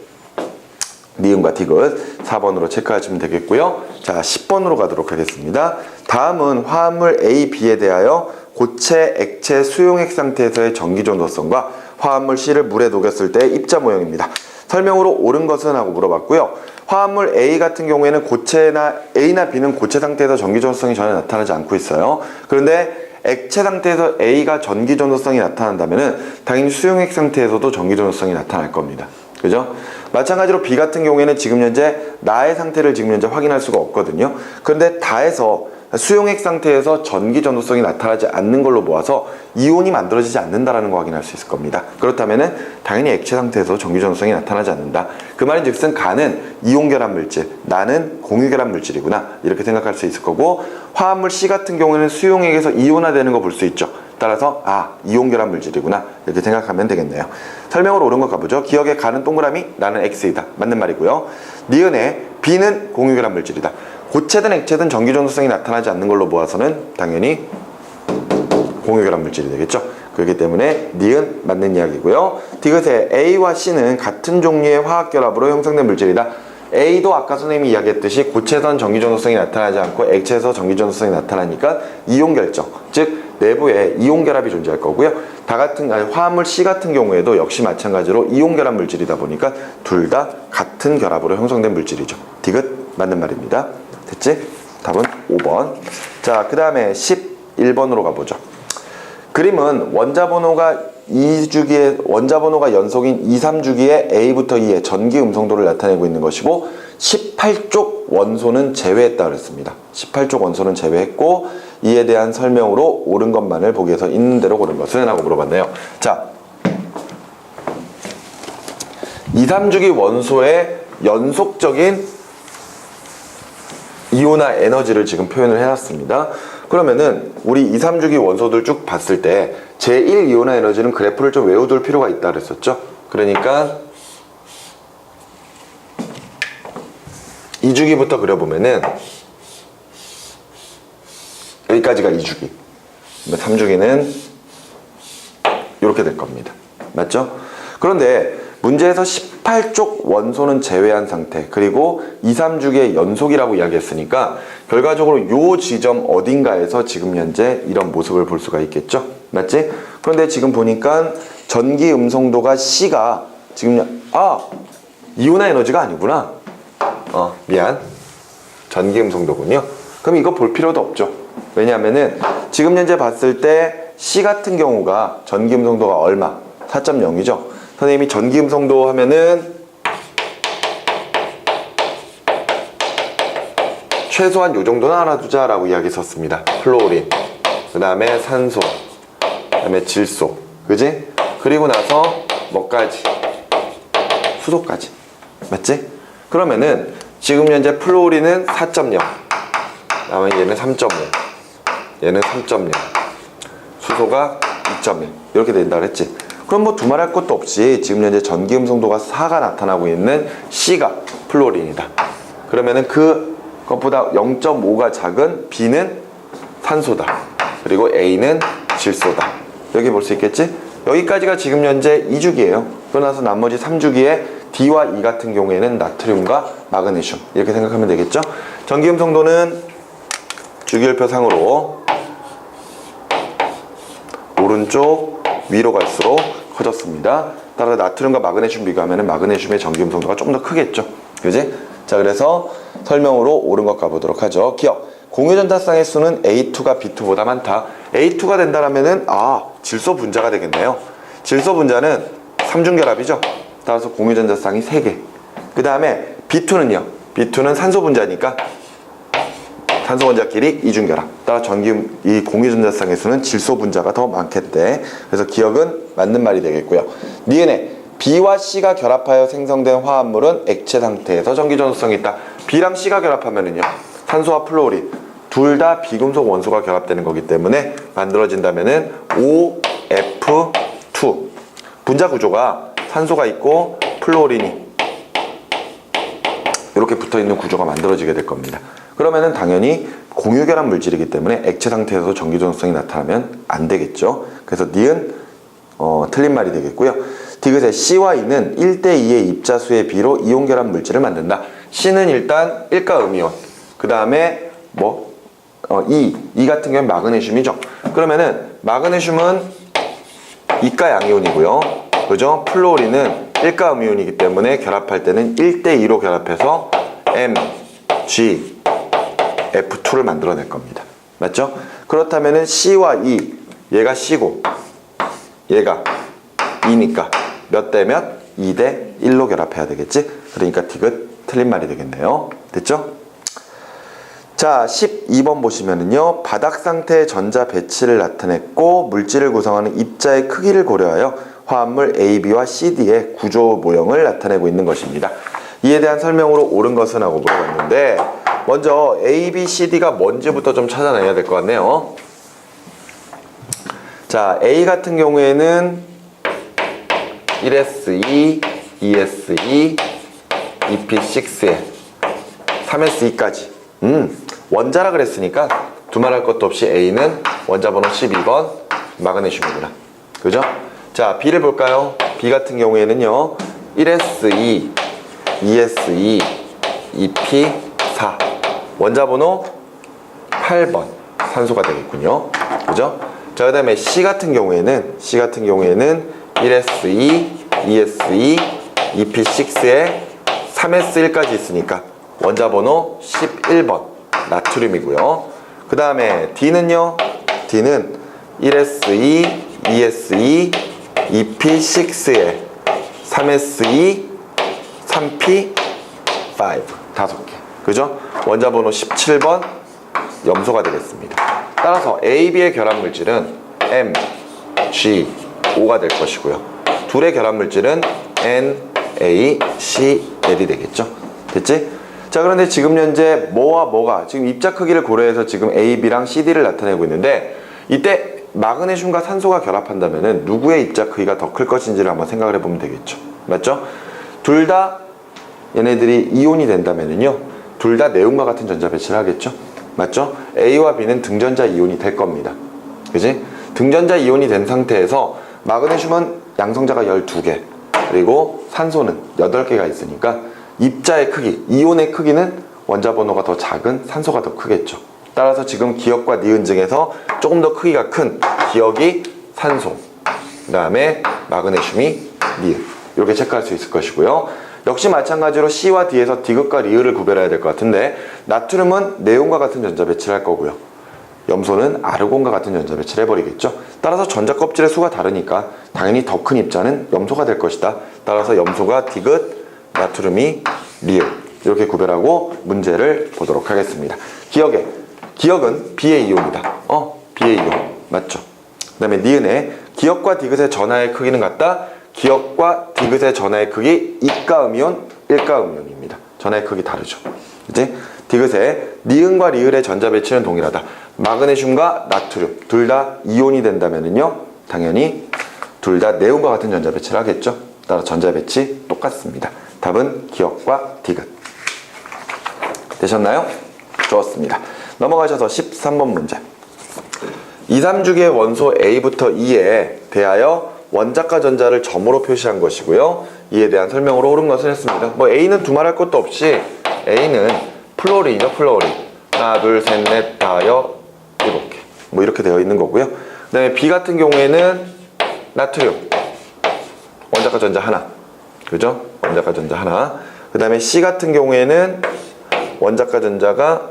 니은과 디귿 4번으로 체크하시면 되겠고요. 자, 10번으로 가도록 하겠습니다. 다음은 화합물 A, B에 대하여 고체, 액체, 수용액 상태에서의 전기전도성과 화합물 C를 물에 녹였을 때의 입자 모형입니다. 설명으로 옳은 것은 하고 물어봤고요. 화합물 A 같은 경우에는 A나 B는 고체 상태에서 전기전도성이 전혀 나타나지 않고 있어요. 그런데 액체 상태에서 A가 전기전도성이 나타난다면 당연히 수용액 상태에서도 전기전도성이 나타날 겁니다. 그죠? 마찬가지로 B 같은 경우에는 지금 현재 나의 상태를 지금 현재 확인할 수가 없거든요. 그런데 다에서 수용액 상태에서 전기 전도성이 나타나지 않는 걸로 보아서 이온이 만들어지지 않는다라는 거 확인할 수 있을 겁니다. 그렇다면은 당연히 액체 상태에서 전기 전도성이 나타나지 않는다. 그 말인즉슨 가는 이온 결합 물질, 나는 공유 결합 물질이구나. 이렇게 생각할 수 있을 거고, 화합물 C 같은 경우에는 수용액에서 이온화되는 거 볼 수 있죠. 따라서 이온 결합 물질이구나. 이렇게 생각하면 되겠네요. 설명으로 옳은 거 가보죠. 기억에 가는 동그라미, 나는 X이다. 맞는 말이고요. 니은에 B는 공유 결합 물질이다. 고체든 액체든 전기 전도성이 나타나지 않는 걸로 보아서는 당연히 공유 결합 물질이 되겠죠. 그렇기 때문에 니은 맞는 이야기고요. 디귿에 A와 C는 같은 종류의 화학 결합으로 형성된 물질이다. A도 아까 선생님이 이야기했듯이 고체에선 전기 전도성이 나타나지 않고 액체에서 전기 전도성이 나타나니까 이온 결정, 즉 내부에 이온 결합이 존재할 거고요. 화합물 C 같은 경우에도 역시 마찬가지로 이온 결합 물질이다 보니까 둘 다 같은 결합으로 형성된 물질이죠. 디귿 맞는 말입니다. 됐지? 답은 5번. 자, 그 다음에 11번으로 가보죠. 그림은 원자번호가 연속인 2, 3주기의 A부터 E의 전기 음성도를 나타내고 있는 것이고 18쪽 원소는 제외했다 그랬습니다. 18쪽 원소는 제외했고 이에 대한 설명으로 옳은 것만을 보기에서 있는 대로 고른 것은 하고 물어봤네요. 자, 2, 3주기 원소의 연속적인 이온화 에너지를 지금 표현을 해놨습니다. 그러면은 우리 2, 3주기 원소들 쭉 봤을 때 제1 이온화 에너지는 그래프를 좀 외워둘 필요가 있다 그랬었죠. 그러니까 2주기부터 그려보면은 여기까지가 2주기, 3주기는 이렇게 될 겁니다. 맞죠? 그런데 문제에서 18쪽 원소는 제외한 상태, 그리고 2, 3주기의 연속이라고 이야기했으니까 결과적으로 요 지점 어딘가에서 지금 현재 이런 모습을 볼 수가 있겠죠? 맞지? 그런데 지금 보니까 전기 음성도가 C가 지금 이온화 에너지가 아니구나. 미안. 전기 음성도군요. 그럼 이거 볼 필요도 없죠. 왜냐하면은 지금 현재 봤을 때 C 같은 경우가 전기 음성도가 얼마? 4.0이죠. 선생님이 전기 음성도 하면은 최소한 요 정도는 알아두자라고 이야기했었습니다. 플로린, 그 다음에 산소, 그 다음에 질소, 그지? 그리고 나서 뭐까지? 수소까지. 맞지? 그러면은 지금 현재 플로린은 4.0, 그 다음에 얘는 3.5, 얘는 3.0, 수소가 2.1 이렇게 된다 그랬지? 그럼 뭐 두말할 것도 없이 지금 현재 전기 음성도가 4가 나타나고 있는 C가 플로린이다. 그러면은 그것보다 0.5가 작은 B는 산소다. 그리고 A는 질소다. 여기 볼 수 있겠지? 여기까지가 지금 현재 2주기예요. 그러나서 나머지 3주기에 D와 E 같은 경우에는 나트륨과 마그네슘 이렇게 생각하면 되겠죠? 전기 음성도는 주기율표상으로 오른쪽 위로 갈수록 커졌습니다. 따라서 나트륨과 마그네슘 비교하면 마그네슘의 전기음 성도가 좀 더 크겠죠. 그지? 자, 그래서 설명으로 옳은 것 가보도록 하죠. 기억. 공유전자쌍의 수는 A2가 B2보다 많다. A2가 된다라면은 질소 분자가 되겠네요. 질소 분자는 삼중결합이죠. 따라서 공유전자쌍이 3개. 그 다음에 B2는요. B2는 산소 분자니까 산소 원자끼리 이중결합. 따라 이 공유전자쌍의 수는 질소 분자가 더 많겠대. 그래서 기억은 맞는 말이 되겠고요. 니은에 B와 C가 결합하여 생성된 화합물은 액체 상태에서 전기전도성이 있다. B랑 C가 결합하면은요. 산소와 플루오린 둘 다 비금속 원소가 결합되는 거기 때문에 만들어진다면은 OF2 분자 구조가 산소가 있고 플루오린이 이렇게 붙어있는 구조가 만들어지게 될 겁니다. 그러면은 당연히 공유결합 물질이기 때문에 액체 상태에서 전기전도성이 나타나면 안 되겠죠. 그래서 니은 틀린 말이 되겠고요. 디귿의 C와 E는 1대2의 입자수의 비로 이온결합 물질을 만든다. C는 일단 일가 음이온. 그 다음에 E 같은 경우는 마그네슘이죠. 그러면은 마그네슘은 이가 양이온이고요. 그죠? 플루오린은 일가 음이온이기 때문에 결합할 때는 1대2로 결합해서 MgF2를 만들어낼 겁니다. 맞죠? 그렇다면은 C와 E, 얘가 C고 얘가 E니까 몇 대 몇? 2대 1로 결합해야 되겠지? 그러니까 디귿 틀린 말이 되겠네요. 됐죠? 자, 12번 보시면은요. 바닥 상태의 전자 배치를 나타냈고 물질을 구성하는 입자의 크기를 고려하여 화합물 AB와 CD의 구조 모형을 나타내고 있는 것입니다. 이에 대한 설명으로 옳은 것은 하고 물어봤는데 먼저 A, B, CD가 뭔지부터 좀 찾아내야 될 것 같네요. 자, A 같은 경우에는 1S2, 2S2, EP6에 3S2까지 원자라 그랬으니까 두말할 것도 없이 A는 원자 번호 12번 마그네슘이구나. 그죠? 자, B를 볼까요? B 같은 경우에는요 1S2, 2S2, EP4 원자 번호 8번 산소가 되겠군요. 그죠? 자, 그 다음에 C 같은 경우에는 1S2, 2S2, EP6에 3S1까지 있으니까 원자 번호 11번 나트륨이고요. 그 다음에 D는요. D는 1S2, 2S2, EP6에 3S2, 3P5 5개. 그죠? 원자 번호 17번 염소가 되겠습니다. 따라서 AB의 결합 물질은 MgO가 될 것이고요. 둘의 결합 물질은 NaCl이 되겠죠. 됐지? 자, 그런데 지금 현재 뭐와 뭐가 지금 입자 크기를 고려해서 지금 AB랑 CD를 나타내고 있는데 이때 마그네슘과 산소가 결합한다면은 누구의 입자 크기가 더 클 것인지를 한번 생각을 해보면 되겠죠. 맞죠? 둘 다 얘네들이 이온이 된다면은요, 둘 다 네온과 같은 전자 배치를 하겠죠. 맞죠? A와 B는 등전자 이온이 될 겁니다. 그지? 등전자 이온이 된 상태에서 마그네슘은 양성자가 12개, 그리고 산소는 8개가 있으니까 입자의 크기, 이온의 크기는 원자 번호가 더 작은 산소가 더 크겠죠. 따라서 지금 기억과 니은 중에서 조금 더 크기가 큰 기억이 산소, 그 다음에 마그네슘이 니은, 이렇게 체크할 수 있을 것이고요. 역시 마찬가지로 C와 D에서 디귿과 리을을 구별해야 될 것 같은데 나트륨은 네온과 같은 전자 배치를 할 거고요. 염소는 아르곤과 같은 전자 배치를 해버리겠죠. 따라서 전자 껍질의 수가 다르니까 당연히 더 큰 입자는 염소가 될 것이다. 따라서 염소가 디귿, 나트륨이 리을, 이렇게 구별하고 문제를 보도록 하겠습니다. 기억은 B의 이온이다. B의 이온 맞죠? 그 다음에 니은에 기억과 디귿의 전하의 크기는 같다. 기억과 디귿의 전하의 크기 이가음이온, 일가음이온입니다. 전하의 크기 다르죠. 이제 디귿의 니은과 리을의 전자 배치는 동일하다. 마그네슘과 나트륨 둘 다 이온이 된다면은요, 당연히 둘 다 네온과 같은 전자 배치를 하겠죠. 따라 전자 배치 똑같습니다. 답은 기억과 디귿. 되셨나요? 좋았습니다. 넘어가셔서 13번 문제. 2, 3주기의 원소 A부터 E에 대하여 원자가 전자를 점으로 표시한 것이고요. 이에 대한 설명으로 옳은 것을 했습니다. A는 두말할 것도 없이 A는 플로린이죠. 플로린. 하나, 둘, 셋, 넷, 다, 여, 7개. 이렇게 되어 있는 거고요. 그 다음에 B 같은 경우에는 나트륨. 원자과 전자 하나. 그죠? 원자과 전자 하나. 그 다음에 C 같은 경우에는 원자과 전자가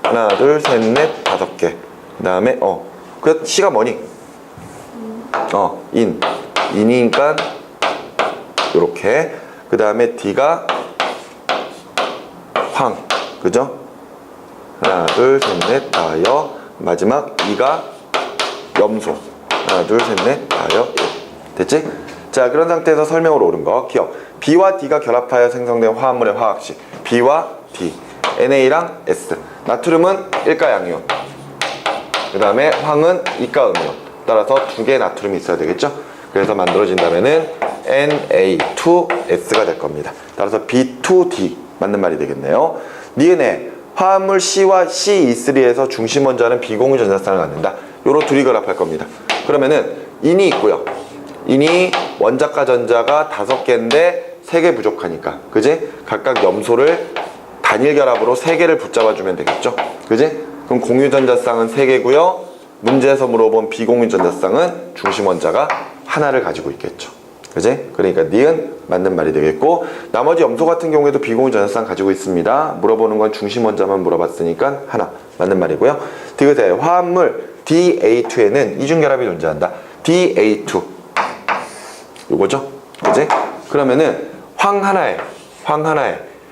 하나, 둘, 셋, 넷, 5개. 그 다음에 그 C가 뭐니? 인이니까 요렇게. 그 다음에 D가 황. 그죠? 하나, 둘, 셋, 넷, 5. 마지막 E가 염소. 하나, 둘, 셋, 넷, 5. 됐지? 자, 그런 상태에서 설명으로 옳은 거 기억. B와 D가 결합하여 생성된 화합물의 화학식. B와 D. NA랑 S. 나트륨은 1가 양이온. 그 다음에 황은 2가 음이온. 따라서 2개의 나트륨이 있어야 되겠죠? 그래서 만들어진다면은 Na2S가 될 겁니다. 따라서 B2D 맞는 말이 되겠네요. 니은에 화합물 C와 C23에서 중심 원자는 비공유 전자쌍을 갖는다. 요로 둘이 결합할 겁니다. 그러면은 인이 있고요. 인이 원자과 전자가 5개인데 3개 부족하니까, 그지? 각각 염소를 단일 결합으로 3개를 붙잡아주면 되겠죠? 그지? 그럼 공유 전자쌍은 3개고요. 문제에서 물어본 비공유 전자쌍은 중심 원자가 하나를 가지고 있겠죠. 그지? 그러니까 니은 맞는 말이 되겠고, 나머지 염소 같은 경우에도 비공유 전자쌍 가지고 있습니다. 물어보는 건 중심 원자만 물어봤으니까 하나 맞는 말이고요. 디귿에 화합물 Da2에는 이중결합이 존재한다. Da2 요거죠? 그지? 그러면은 황 하나에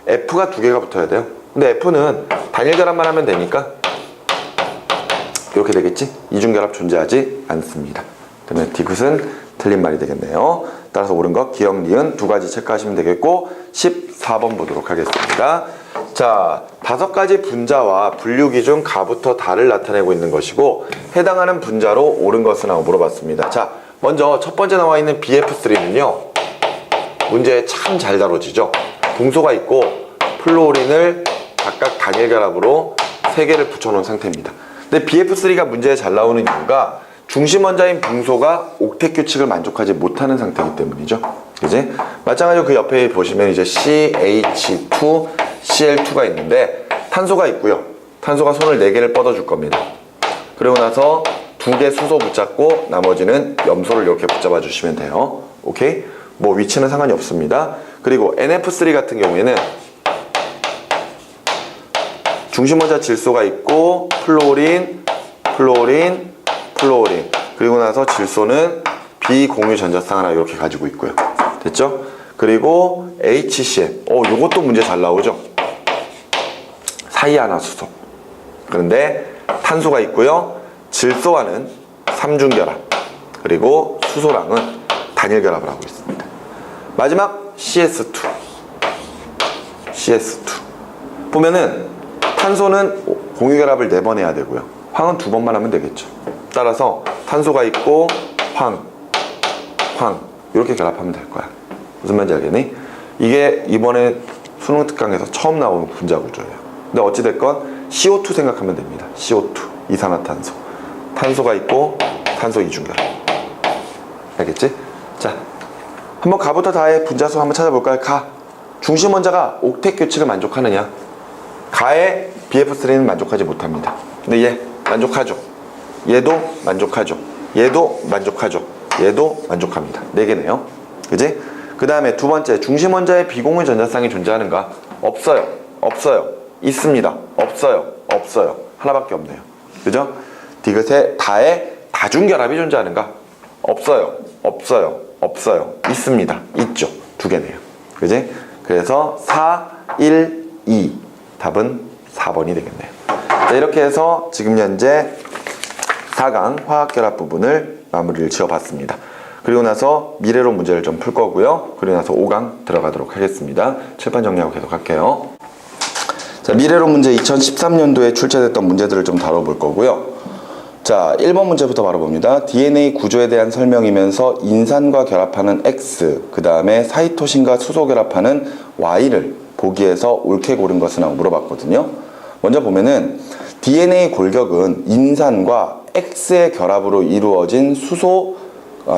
F가 2개가 붙어야 돼요. 근데 F는 단일 결합만 하면 되니까 이렇게 되겠지? 이중결합 존재하지 않습니다. 그러면 디귿은 틀린 말이 되겠네요. 따라서 옳은 거 기억, 니은 2가지 체크하시면 되겠고, 14번 보도록 하겠습니다. 자, 5가지 분자와 분류기 중 가부터 다를 나타내고 있는 것이고, 해당하는 분자로 옳은 것은 하고 물어봤습니다. 자, 먼저 첫 번째 나와 있는 BF3는요 문제에 참 잘 다뤄지죠. 붕소가 있고 플로린을 각각 단일 결합으로 3개를 붙여놓은 상태입니다. 근데 BF3가 문제에 잘 나오는 이유가 중심 원자인 붕소가 옥텟 규칙을 만족하지 못하는 상태이기 때문이죠. 그지? 마찬가지로 그 옆에 보시면 이제 CH2, Cl2가 있는데 탄소가 있고요. 탄소가 손을 4개를 뻗어줄 겁니다. 그리고 나서 2개 수소 붙잡고 나머지는 염소를 이렇게 붙잡아 주시면 돼요. 오케이? 뭐 위치는 상관이 없습니다. 그리고 NF3 같은 경우에는 중심 원자 질소가 있고 플로린 그리고 나서 질소는 비공유 전자쌍 하나 이렇게 가지고 있고요. 됐죠? 그리고 HCl 요것도 문제 잘 나오죠? 사이아나수소. 그런데 탄소가 있고요. 질소와는 3중결합, 그리고 수소랑은 단일 결합을 하고 있습니다. 마지막 CS2 보면은 탄소는 공유결합을 4번 해야 되고요. 황은 2번만 하면 되겠죠. 따라서 탄소가 있고 황 이렇게 결합하면 될 거야. 무슨 말인지 알겠니? 이게 이번에 수능 특강에서 처음 나온 분자 구조예요. 근데 어찌됐건 CO2 생각하면 됩니다. CO2 이산화탄소. 탄소가 있고 탄소 이중결합. 알겠지? 자, 한번 가부터 다의 분자수 한번 찾아볼까요? 가. 중심 원자가 옥텟 규칙을 만족하느냐? 가의 BF3는 만족하지 못합니다. 근데 얘 만족하죠. 얘도 만족하죠. 얘도 만족하죠. 얘도 만족합니다. 4개네요. 그지? 그 다음에 두 번째, 중심 원자의 비공유 전자쌍이 존재하는가? 없어요. 있습니다. 없어요. 하나밖에 없네요. 그죠? 디귿에 다의 다중결합이 존재하는가? 없어요. 있습니다. 있죠. 2개네요. 그지? 그래서 4, 1, 2 답은 4번이 되겠네요. 자, 이렇게 해서 지금 현재 4강 화학결합 부분을 마무리를 지어봤습니다. 그리고 나서 미래로 문제를 좀 풀 거고요. 그리고 나서 5강 들어가도록 하겠습니다. 칠판 정리하고 계속 할게요. 자, 미래로 문제 2013년도에 출제됐던 문제들을 좀 다뤄볼 거고요. 자, 1번 문제부터 바로 봅니다. DNA 구조에 대한 설명이면서 인산과 결합하는 X, 그 다음에 사이토신과 수소 결합하는 Y를 보기에서 옳게 고른 것은 하고 물어봤거든요. 먼저 보면은 DNA 골격은 인산과 X의 결합으로 이루어진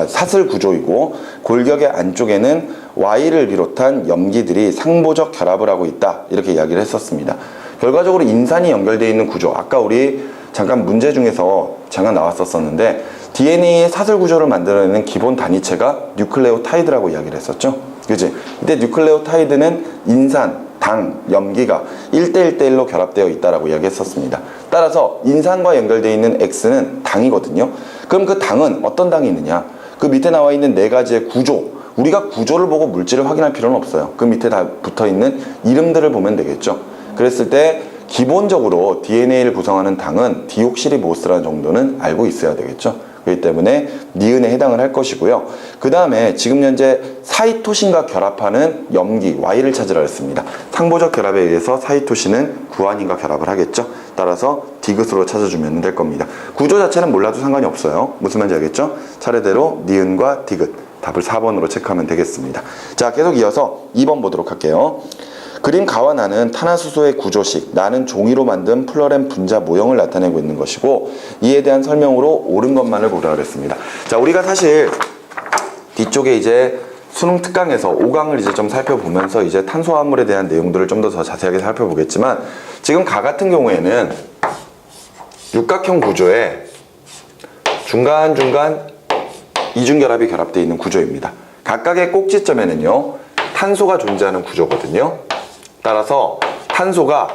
사슬 구조이고, 골격의 안쪽에는 Y를 비롯한 염기들이 상보적 결합을 하고 있다, 이렇게 이야기를 했었습니다. 결과적으로 인산이 연결되어 있는 구조, 아까 우리 잠깐 문제 중에서 잠깐 나왔었는데 DNA의 사슬 구조를 만들어내는 기본 단위체가 뉴클레오타이드라고 이야기를 했었죠. 그지? 근데 뉴클레오타이드는 인산, 당, 염기가 1대1대1로 결합되어 있다라고 이야기했었습니다. 따라서 인산과 연결되어 있는 X는 당이거든요. 그럼 그 당은 어떤 당이 있느냐? 그 밑에 나와 있는 네 가지의 구조, 우리가 구조를 보고 물질을 확인할 필요는 없어요. 그 밑에 다 붙어있는 이름들을 보면 되겠죠. 그랬을 때 기본적으로 DNA를 구성하는 당은 디옥시리보스라는 정도는 알고 있어야 되겠죠. 그렇기 때문에 니은에 해당을 할 것이고요. 그 다음에 지금 현재 사이토신과 결합하는 염기 Y를 찾으라 했습니다. 상보적 결합에 의해서 사이토신은 구안인과 결합을 하겠죠. 따라서 디귿으로 찾아주면 될 겁니다. 구조 자체는 몰라도 상관이 없어요. 무슨 말인지 알겠죠? 차례대로 니은과 디귿, 답을 4번으로 체크하면 되겠습니다. 자, 계속 이어서 2번 보도록 할게요. 그림 가와 나는 탄화수소의 구조식, 나는 종이로 만든 플로렌 분자 모형을 나타내고 있는 것이고, 이에 대한 설명으로 옳은 것만을 보라 그랬습니다. 자, 우리가 사실 뒤쪽에 이제 수능 특강에서 5강을 이제 좀 살펴보면서 이제 탄소화합물에 대한 내용들을 좀 더 자세하게 살펴보겠지만, 지금 가 같은 경우에는 육각형 구조에 중간중간 이중결합이 결합되어 있는 구조입니다. 각각의 꼭지점에는요, 탄소가 존재하는 구조거든요. 따라서 탄소가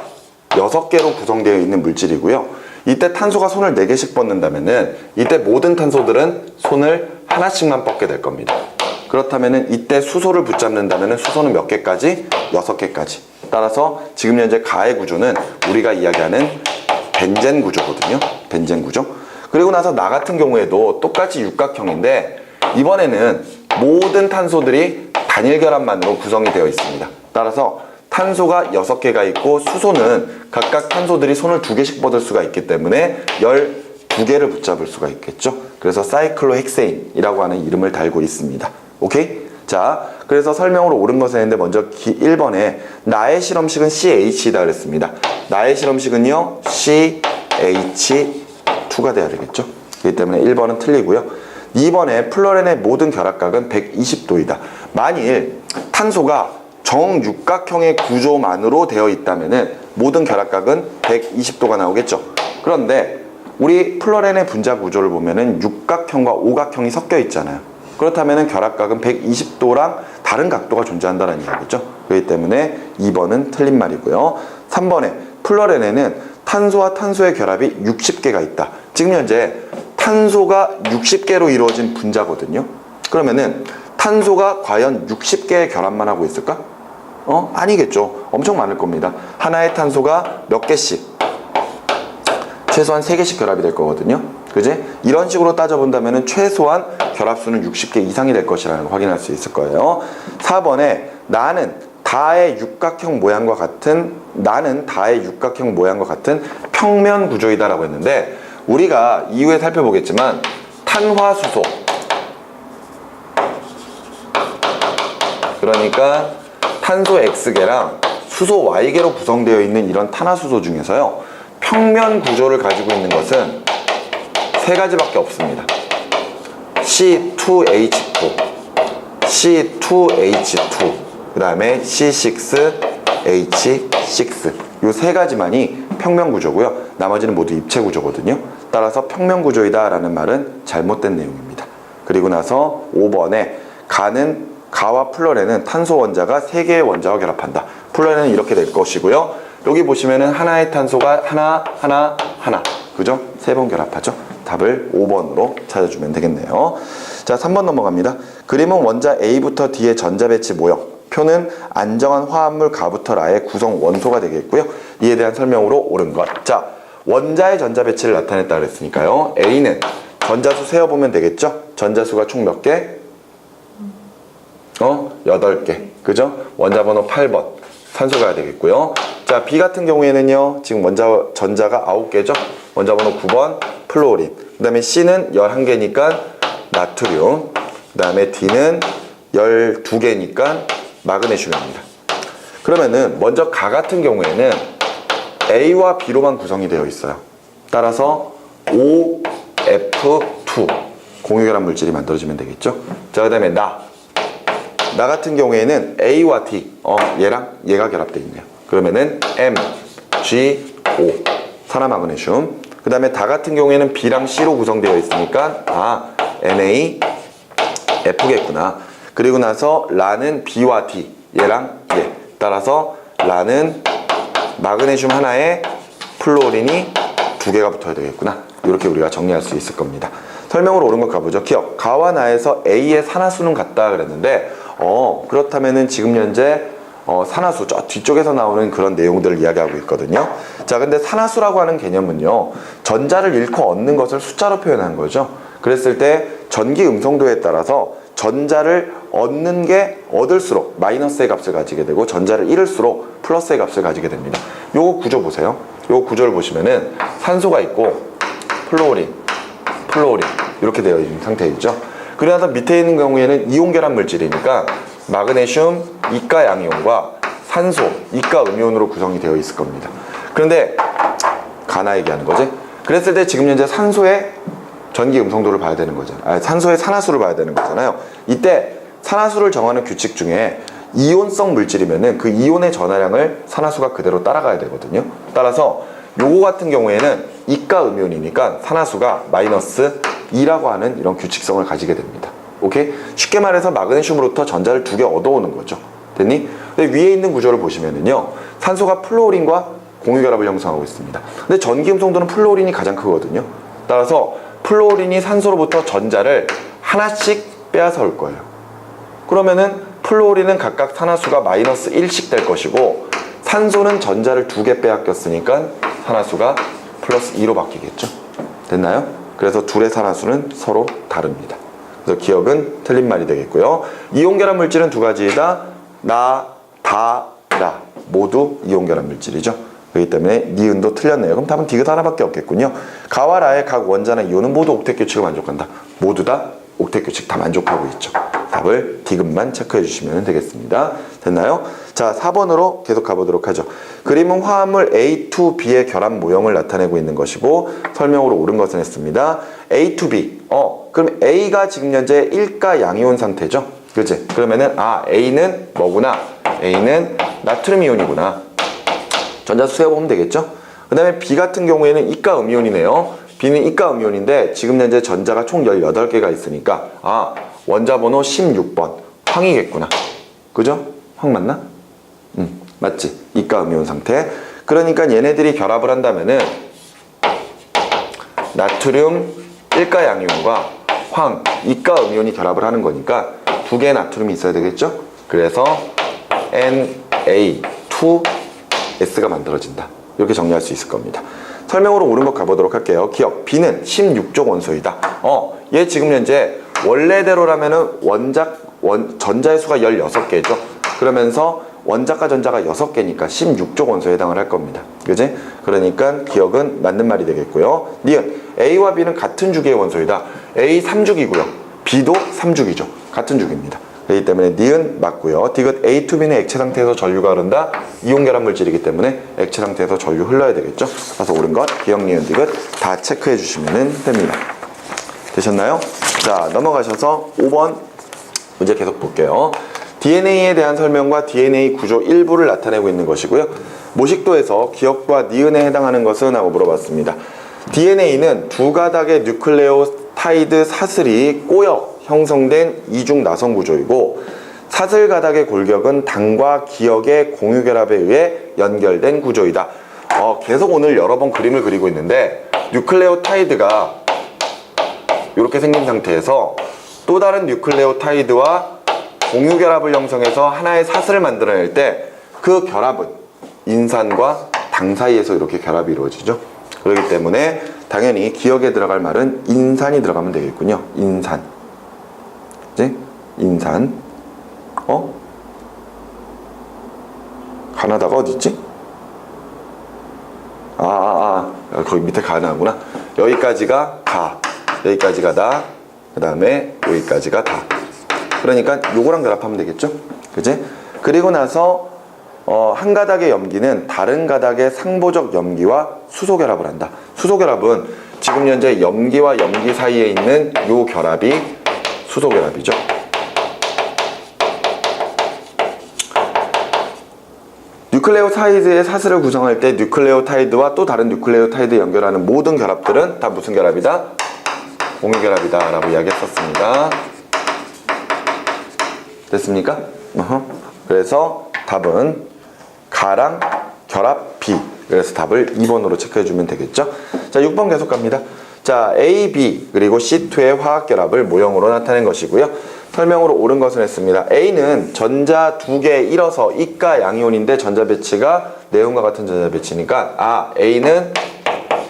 6개로 구성되어 있는 물질이고요. 이때 탄소가 손을 4개씩 뻗는다면은 이때 모든 탄소들은 손을 하나씩만 뻗게 될 겁니다. 그렇다면은 이때 수소를 붙잡는다면은 수소는 몇 개까지? 6개까지. 따라서 지금 현재 가의 구조는 우리가 이야기하는 벤젠 구조거든요. 벤젠 구조. 그리고 나서 나 같은 경우에도 똑같이 육각형인데 이번에는 모든 탄소들이 단일 결합만으로 구성이 되어 있습니다. 따라서 탄소가 6개가 있고 수소는 각각 탄소들이 손을 2개씩 뻗을 수가 있기 때문에 12개를 붙잡을 수가 있겠죠. 그래서 사이클로헥세인이라고 하는 이름을 달고 있습니다. 오케이? 자, 그래서 설명으로 옳은 것을 했는데 먼저 1번에 나의 실험식은 CH이다 그랬습니다. 나의 실험식은요 CH2가 돼야 되겠죠. 그렇기 때문에 1번은 틀리고요. 2번에 플로렌의 모든 결합각은 120도이다. 만일 탄소가 정육각형의 구조만으로 되어 있다면은 모든 결합각은 120도가 나오겠죠. 그런데 우리 플로렌의 분자 구조를 보면은 육각형과 오각형이 섞여 있잖아요. 그렇다면은 결합각은 120도랑 다른 각도가 존재한다는 이야기죠. 그렇기 때문에 2번은 틀린 말이고요. 3번에 플로렌에는 탄소와 탄소의 결합이 60개가 있다. 지금 현재 탄소가 60개로 이루어진 분자거든요. 그러면은 탄소가 과연 60개의 결합만 하고 있을까? 아니겠죠. 엄청 많을 겁니다. 하나의 탄소가 몇 개씩? 최소한 3개씩 결합이 될 거거든요. 그지? 이런 식으로 따져본다면 최소한 결합수는 60개 이상이 될 것이라는 걸 확인할 수 있을 거예요. 4번에 나는 다의 육각형 모양과 같은 평면 구조이다 라고 했는데 우리가 이후에 살펴보겠지만 탄화수소, 그러니까 탄소 X개랑 수소 Y개로 구성되어 있는 이런 탄화수소 중에서요 평면 구조를 가지고 있는 것은 3가지밖에 없습니다. C2H2, C2H2, 그 다음에 C6H6, 이 3가지만이 평면 구조고요. 나머지는 모두 입체 구조거든요. 따라서 평면 구조이다 라는 말은 잘못된 내용입니다. 그리고 나서 5번에 가와 플로렌은 탄소 원자가 3개의 원자와 결합한다. 플로렌은 이렇게 될 것이고요. 여기 보시면은 하나의 탄소가 하나, 그죠? 3번 결합하죠. 답을 5번으로 찾아주면 되겠네요. 자, 3번 넘어갑니다. 그림은 원자 A부터 D의 전자 배치 모형. 표는 안정한 화합물 가부터 라의 구성 원소가 되겠고요. 이에 대한 설명으로 옳은 것. 자, 원자의 전자 배치를 나타냈다 그랬으니까요. A는 전자수 세어보면 되겠죠? 전자수가 총 몇 개? 8개. 그죠? 원자 번호 8번. 산소가 되겠고요. 자, B 같은 경우에는요. 지금 전자가 9개죠? 원자 번호 9번 플로린. 그 다음에 C는 11개니까 나트륨. 그 다음에 D는 12개니까 마그네슘입니다. 그러면은 먼저 가 같은 경우에는 A와 B로만 구성이 되어 있어요. 따라서 OF2 공유결합 물질이 만들어지면 되겠죠. 자, 그 다음에 나 같은 경우에는 A와 D 얘랑 얘가 결합되어 있네요. 그러면은 MgO 산화마그네슘. 그 다음에 다 같은 경우에는 B랑 C로 구성되어 있으니까 NaF겠구나. 그리고 나서 라는 B와 D, 얘랑 얘. 따라서 라는 마그네슘 하나에 플루오린이 2개가 붙어야 되겠구나. 이렇게 우리가 정리할 수 있을 겁니다. 설명으로 옳은 것 가보죠. 기억, 가와 나에서 A의 산화수는 같다 그랬는데 그렇다면은 지금 현재 산화수, 저 뒤쪽에서 나오는 그런 내용들을 이야기하고 있거든요. 자, 근데 산화수라고 하는 개념은요, 전자를 잃고 얻는 것을 숫자로 표현한 거죠. 그랬을 때 전기 음성도에 따라서 전자를 얻는 게 얻을수록 마이너스의 값을 가지게 되고, 전자를 잃을수록 플러스의 값을 가지게 됩니다. 요거 구조 보세요. 요 구조를 보시면은 산소가 있고 플루오린 이렇게 되어 있는 상태이죠. 그러나 밑에 있는 경우에는 이온 결합 물질이니까 마그네슘 이가 양이온과 산소 이가 음이온으로 구성이 되어 있을 겁니다. 그런데 가나 얘기하는 거지. 그랬을 때 지금 현재 산소의 전기 음성도를 봐야 되는 거잖아요. 산소의 산화수를 봐야 되는 거잖아요. 이때 산화수를 정하는 규칙 중에 이온성 물질이면은 그 이온의 전하량을 산화수가 그대로 따라가야 되거든요. 따라서 요거 같은 경우에는 이가 음이온이니까 산화수가 마이너스 2라고 하는 이런 규칙성을 가지게 됩니다. 오케이? 쉽게 말해서 마그네슘으로부터 전자를 2개 얻어오는 거죠. 됐니? 근데 위에 있는 구조를 보시면은요, 산소가 플루오린과 공유결합을 형성하고 있습니다. 근데 전기 음성도는 플루오린이 가장 크거든요. 따라서 플루오린이 산소로부터 전자를 하나씩 빼앗아 올 거예요. 그러면은 플루오린은 각각 산화수가 마이너스 1씩 될 것이고, 산소는 전자를 2개 빼앗겼으니까 산화수가 플러스 2로 바뀌겠죠. 됐나요? 그래서 둘의 산화수는 서로 다릅니다. 그래서 기억은 틀린 말이 되겠고요. 이온결합 물질은 2가지이다. 나, 다, 라 모두 이온결합 물질이죠. 그렇기 때문에 니은도 틀렸네요. 그럼 답은 디귿 하나밖에 없겠군요. 가와 라의 각 원자나 이온은 모두 옥텟 규칙을 만족한다. 모두 다 옥텟 규칙 다 만족하고 있죠. 답을 디귿만 체크해 주시면 되겠습니다. 됐나요? 자, 4번으로 계속 가보도록 하죠. 그림은 화합물 A2B의 결합 모형을 나타내고 있는 것이고, 설명으로 옳은 것은 했습니다. A2B. 그럼 A가 지금 현재 1가 양이온 상태죠? 그치? 그러면은, A는 뭐구나? A는 나트륨 이온이구나. 전자수 세어보면 되겠죠? 그 다음에 B 같은 경우에는 이가 음이온이네요. B는 이가 음이온인데, 지금 현재 전자가 총 18개가 있으니까, 원자 번호 16번. 황이겠구나. 그죠? 황 맞나? 맞지? 이가 음이온 상태. 그러니까 얘네들이 결합을 한다면은 나트륨 1가 양이온과 황, 이가 음이온이 결합을 하는 거니까 2개의 나트륨이 있어야 되겠죠? 그래서 Na2S가 만들어진다. 이렇게 정리할 수 있을 겁니다. 설명으로 옳은 것 가보도록 할게요. 기억, B는 16족 원소이다. 얘 지금 현재 원래대로라면은 전자의 수가 16개죠. 그러면서 원자과 전자가 6개니까 16족 원소에 해당을 할 겁니다. 그지? 그러니까 기억은 맞는 말이 되겠고요. 니은, A와 B는 같은 주기의 원소이다. A 3주기고요. B도 3주기죠. 같은 주기입니다. 그렇기 때문에 니은 맞고요. 디귿 A2B는 액체 상태에서 전류가 흐른다. 이온 결합 물질이기 때문에 액체 상태에서 전류 흘러야 되겠죠. 그래서 옳은 것, 기억, 니은, 디귿 다 체크해 주시면 됩니다. 되셨나요? 자, 넘어가셔서 5번 문제 계속 볼게요. DNA에 대한 설명과 DNA 구조 일부를 나타내고 있는 것이고요. 모식도에서 기억과 니은에 해당하는 것은? 하고 물어봤습니다. DNA는 2가닥의 뉴클레오타이드 사슬이 꼬여 형성된 이중 나선 구조이고, 사슬 가닥의 골격은 당과 기억의 공유 결합에 의해 연결된 구조이다. 계속 오늘 여러 번 그림을 그리고 있는데, 뉴클레오타이드가 이렇게 생긴 상태에서 또 다른 뉴클레오타이드와 공유 결합을 형성해서 하나의 사슬을 만들어낼 때 그 결합은 인산과 당 사이에서 이렇게 결합이 이루어지죠. 그렇기 때문에 당연히 기억에 들어갈 말은 인산이 들어가면 되겠군요. 인산. 그치? 인산. 가나다가 어디 있지? 거기 밑에 가나구나. 여기까지가 가. 여기까지가 다. 그 다음에 여기까지가 다. 그러니까 요거랑 결합하면 되겠죠? 그지? 그리고 나서 한 가닥의 염기는 다른 가닥의 상보적 염기와 수소 결합을 한다. 수소 결합은 지금 현재 염기와 염기 사이에 있는 요 결합이 수소 결합이죠. 뉴클레오타이드의 사슬을 구성할 때 뉴클레오타이드와 또 다른 뉴클레오타이드 연결하는 모든 결합들은 다 무슨 결합이다? 공유결합이다 라고 이야기했었습니다. 됐습니까? 그래서 답은 가랑 결합 B. 그래서 답을 2번으로 체크해주면 되겠죠. 자, 6번 계속 갑니다. 자, A, B 그리고 C2의 화학결합을 모형으로 나타낸 것이고요. 설명으로 옳은 것은 했습니다. A는 전자 2개 일어서 이가 양이온인데 전자 배치가 네온과 같은 전자 배치니까 A는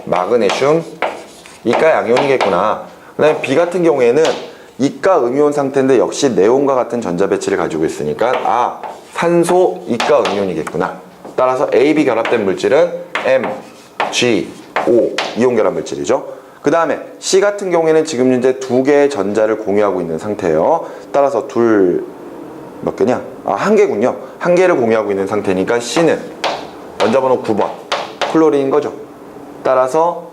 마그네슘 이가 양이온이겠구나. 그 다음에 B 같은 경우에는 이가 음이온 상태인데 역시 네온과 같은 전자 배치를 가지고 있으니까 산소 이가 음이온이겠구나. 따라서 A, B 결합된 물질은 M, G, O 이온 결합 물질이죠. 그 다음에 C 같은 경우에는 지금 현재 2개의 전자를 공유하고 있는 상태예요. 따라서 몇 개냐? 1개군요. 1개를 공유하고 있는 상태니까 C는 원자번호 9번 플로린인 거죠. 따라서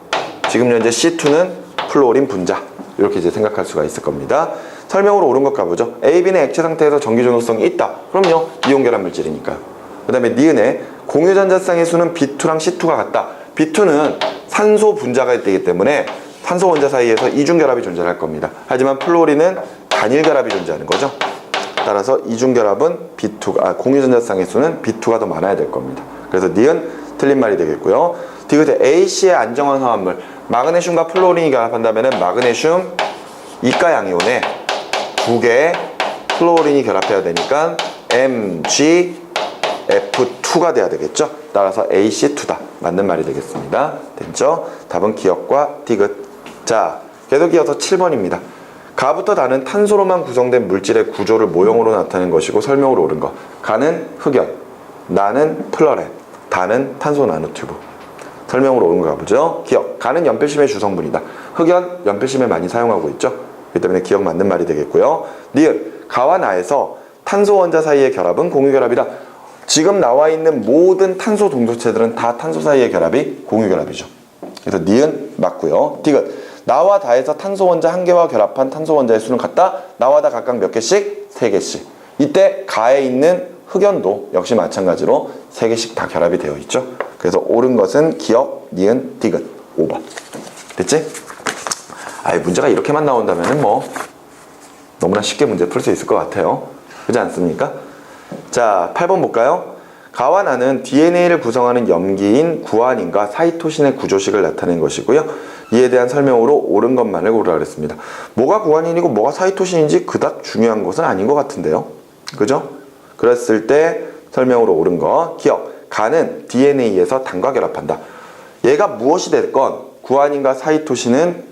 지금 현재 C2는 플로린 분자 이렇게 이제 생각할 수가 있을 겁니다. 설명으로 옳은 것 가보죠. A, B는 액체 상태에서 전기 전도성이 있다. 그럼요. 이온 결합 물질이니까요. 그 다음에 니은의 공유 전자쌍의 수는 B2랑 C2가 같다. B2는 산소 분자가 되기 때문에 산소 원자 사이에서 이중결합이 존재할 겁니다. 하지만 플로린은 단일결합이 존재하는 거죠. 따라서 이중결합은 공유 전자쌍의 수는 B2가 더 많아야 될 겁니다. 그래서 니은 틀린 말이 되겠고요. 디귿의 AC의 안정한 화합물 마그네슘과 플로린이 결합한다면 마그네슘 이가 양이온에 2개의 플로린이 결합해야 되니까 MgF2가 돼야 되겠죠. 따라서 AC2다. 맞는 말이 되겠습니다. 됐죠? 답은 기억과 디귿. 자, 계속 이어서 7번입니다. 가부터 다는 탄소로만 구성된 물질의 구조를 모형으로 나타낸 것이고 설명으로 옳은 것. 가는 흑연, 나는 플러렌, 다는 탄소 나노튜브. 설명으로 옳은 거 가보죠. 기억, 가는 연필심의 주성분이다. 흑연, 연필심에 많이 사용하고 있죠. 그렇기 때문에 기억 맞는 말이 되겠고요. 니은, 가와 나에서 탄소 원자 사이의 결합은 공유결합이다. 지금 나와 있는 모든 탄소 동소체들은 다 탄소 사이의 결합이 공유결합이죠. 그래서 니은 맞고요. 디귿, 나와 다에서 탄소 원자 1개와 결합한 탄소 원자의 수는 같다. 나와 다 각각 몇 개씩? 3개씩. 이때 가에 있는 흑연도 역시 마찬가지로 3개씩 다 결합이 되어 있죠. 그래서 옳은 것은 기억, 니은, 디귿 5번. 됐지? 문제가 이렇게만 나온다면 뭐 너무나 쉽게 문제 풀 수 있을 것 같아요. 그렇지 않습니까? 자, 8번 볼까요? 가와 나는 DNA를 구성하는 염기인 구아닌과 사이토신의 구조식을 나타낸 것이고요. 이에 대한 설명으로 옳은 것만을 고르라 그랬습니다. 뭐가 구아닌이고 뭐가 사이토신인지 그닥 중요한 것은 아닌 것 같은데요. 그죠? 그랬을 때 설명으로 옳은 거. 기억, 가는 DNA에서 당과 결합한다. 얘가 무엇이 됐건 구아닌과 사이토신은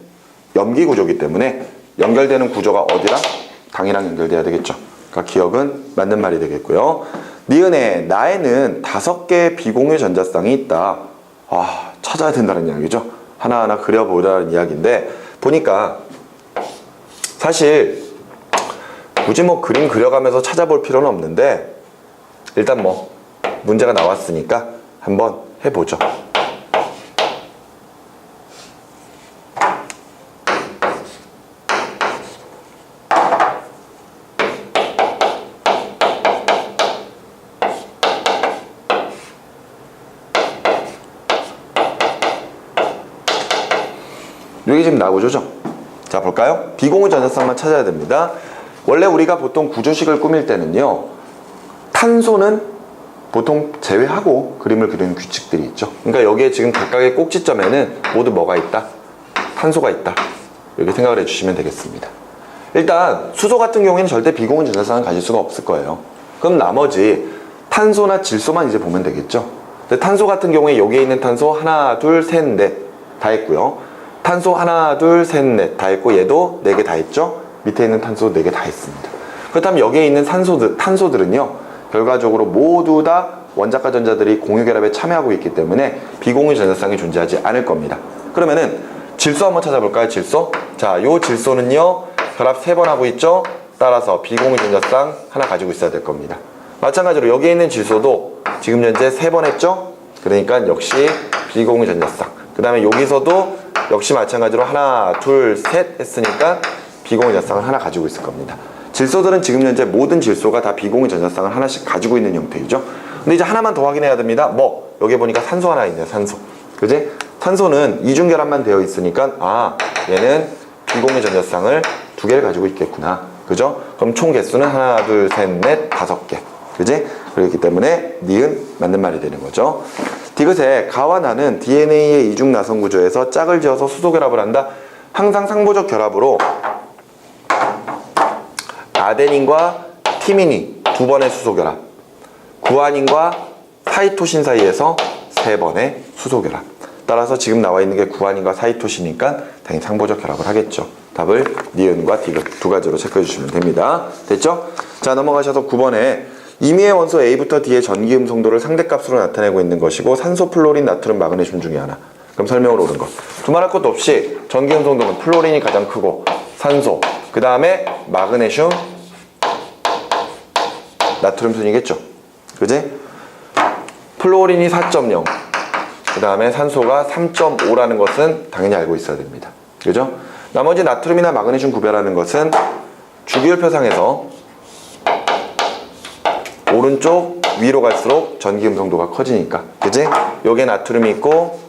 염기 구조이기 때문에 연결되는 구조가 어디랑? 당이랑 연결돼야 되겠죠. 그러니까 기억은 맞는 말이 되겠고요. 니은의 나에는 5개의 비공유 전자쌍이 있다. 찾아야 된다는 이야기죠. 하나하나 그려보자는 이야기인데 보니까 사실 굳이 뭐 그림 그려가면서 찾아볼 필요는 없는데 일단 뭐 문제가 나왔으니까 한번 해보죠. 여기 지금 나오죠? 자, 볼까요? 비공유 전자쌍만 찾아야 됩니다. 원래 우리가 보통 구조식을 꾸밀 때는요, 탄소는 보통 제외하고 그림을 그리는 규칙들이 있죠. 그러니까 여기에 지금 각각의 꼭지점에는 모두 뭐가 있다? 탄소가 있다. 이렇게 생각을 해주시면 되겠습니다. 일단 수소 같은 경우에는 절대 비공유 전자쌍을 가질 수가 없을 거예요. 그럼 나머지 탄소나 질소만 이제 보면 되겠죠. 근데 탄소 같은 경우에 여기에 있는 탄소 하나, 둘, 셋, 넷 다 했고요. 탄소 하나, 둘, 셋, 넷 다 했고 얘도 4개 다 했죠. 밑에 있는 탄소 4개 다 했습니다. 그렇다면 여기에 있는 탄소들은요 결과적으로 모두 다 원자과 전자들이 공유결합에 참여하고 있기 때문에 비공유 전자쌍이 존재하지 않을 겁니다. 그러면은 질소 한번 찾아볼까요? 질소? 자, 요 질소는요 결합 3번 하고 있죠. 따라서 비공유 전자쌍 하나 가지고 있어야 될 겁니다. 마찬가지로 여기에 있는 질소도 지금 현재 3번 했죠. 그러니까 역시 비공유 전자쌍. 그 다음에 여기서도 역시 마찬가지로 하나, 둘, 셋 했으니까 비공유 전자쌍을 하나 가지고 있을 겁니다. 질소들은 지금 현재 모든 질소가 다 비공유 전자쌍을 하나씩 가지고 있는 형태이죠. 근데 이제 하나만 더 확인해야 됩니다. 뭐 여기 보니까 산소 하나 있네요. 산소. 그지? 산소는 이중 결합만 되어 있으니까 아 얘는 비공유 전자쌍을 2개를 가지고 있겠구나. 그죠? 그럼 총 개수는 하나, 둘, 셋, 넷, 5개. 그지? 그렇기 때문에 니은 맞는 말이 되는 거죠. 디귿에 가와 나는 DNA의 이중 나선 구조에서 짝을 지어서 수소 결합을 한다. 항상 상보적 결합으로 아데닌과 티민이 2번의 수소 결합, 구아닌과 사이토신 사이에서 3번의 수소 결합. 따라서 지금 나와 있는 게 구아닌과 사이토신이니까 당연히 상보적 결합을 하겠죠. 답을 니은과 디귿 2가지로 체크해 주시면 됩니다. 됐죠? 자, 넘어가셔서 9번에 임의의 원소 A부터 D의 전기음 성도를 상대값으로 나타내고 있는 것이고 산소, 플로린, 나트륨, 마그네슘 중에 하나. 그럼 설명으로 옳은 것. 두말할 것도 없이 전기음 성도는 플로린이 가장 크고 산소, 그 다음에 마그네슘, 나트륨 순이겠죠. 그지? 플로린이 4.0, 그 다음에 산소가 3.5라는 것은 당연히 알고 있어야 됩니다. 그죠? 나머지 나트륨이나 마그네슘 구별하는 것은 주기율표상에서 오른쪽 위로 갈수록 전기음 성도가 커지니까. 그지? 여기에 나트륨이 있고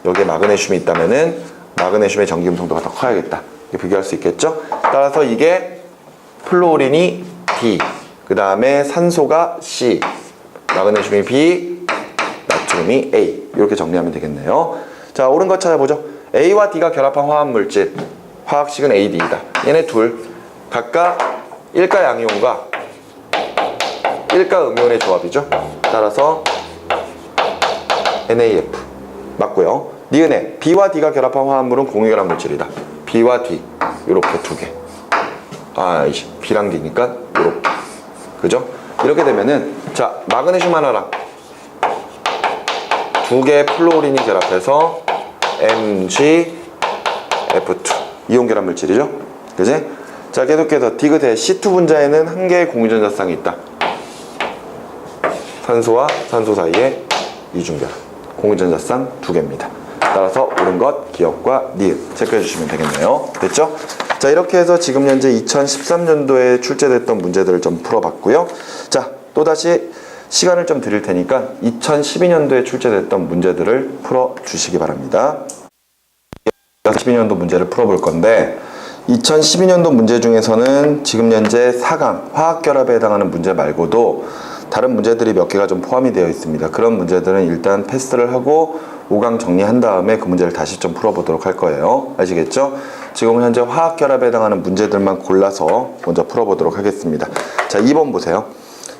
여기에 마그네슘이 있다면은 마그네슘의 전기음 성도가 더 커야겠다. 이렇게 비교할 수 있겠죠? 따라서 이게 플로린이 D, 그 다음에 산소가 C, 마그네슘이 B, 나트륨이 A. 이렇게 정리하면 되겠네요. 자, 옳은 것 찾아보죠. A와 D가 결합한 화합물질, 화학식은 AD이다. 얘네 둘 각각 일가 양이온과 일가 음이온의 조합이죠. 따라서 NaF 맞고요. 니은에 B와 D가 결합한 화합물은 공유결합 물질이다. B와 D 이렇게 2개. 아, B랑 D니까 이렇게. 그죠? 이렇게 되면은 자, 마그네슘 하나랑 2개의 플로린이 결합해서 MgF2 이온 결합 물질이죠. 그지? 자, 계속해서 디귿의 C2 분자에는 1개의 공유전자쌍이 있다. 산소와 산소 사이에 이중 결합. 공유전자쌍 2개입니다. 따라서 옳은 것, 기억과 니은 체크해 주시면 되겠네요. 됐죠? 자, 이렇게 해서 지금 현재 2013년도에 출제됐던 문제들을 좀 풀어봤고요. 자, 또다시 시간을 좀 드릴 테니까 2012년도에 출제됐던 문제들을 풀어주시기 바랍니다. 2012년도 문제를 풀어볼 건데 2012년도 문제 중에서는 지금 현재 4강 화학결합에 해당하는 문제 말고도 다른 문제들이 몇 개가 좀 포함이 되어 있습니다. 그런 문제들은 일단 패스를 하고 5강 정리한 다음에 그 문제를 다시 좀 풀어보도록 할 거예요. 아시겠죠? 지금 현재 화학결합에 해당하는 문제들만 골라서 먼저 풀어보도록 하겠습니다. 자, 2번 보세요.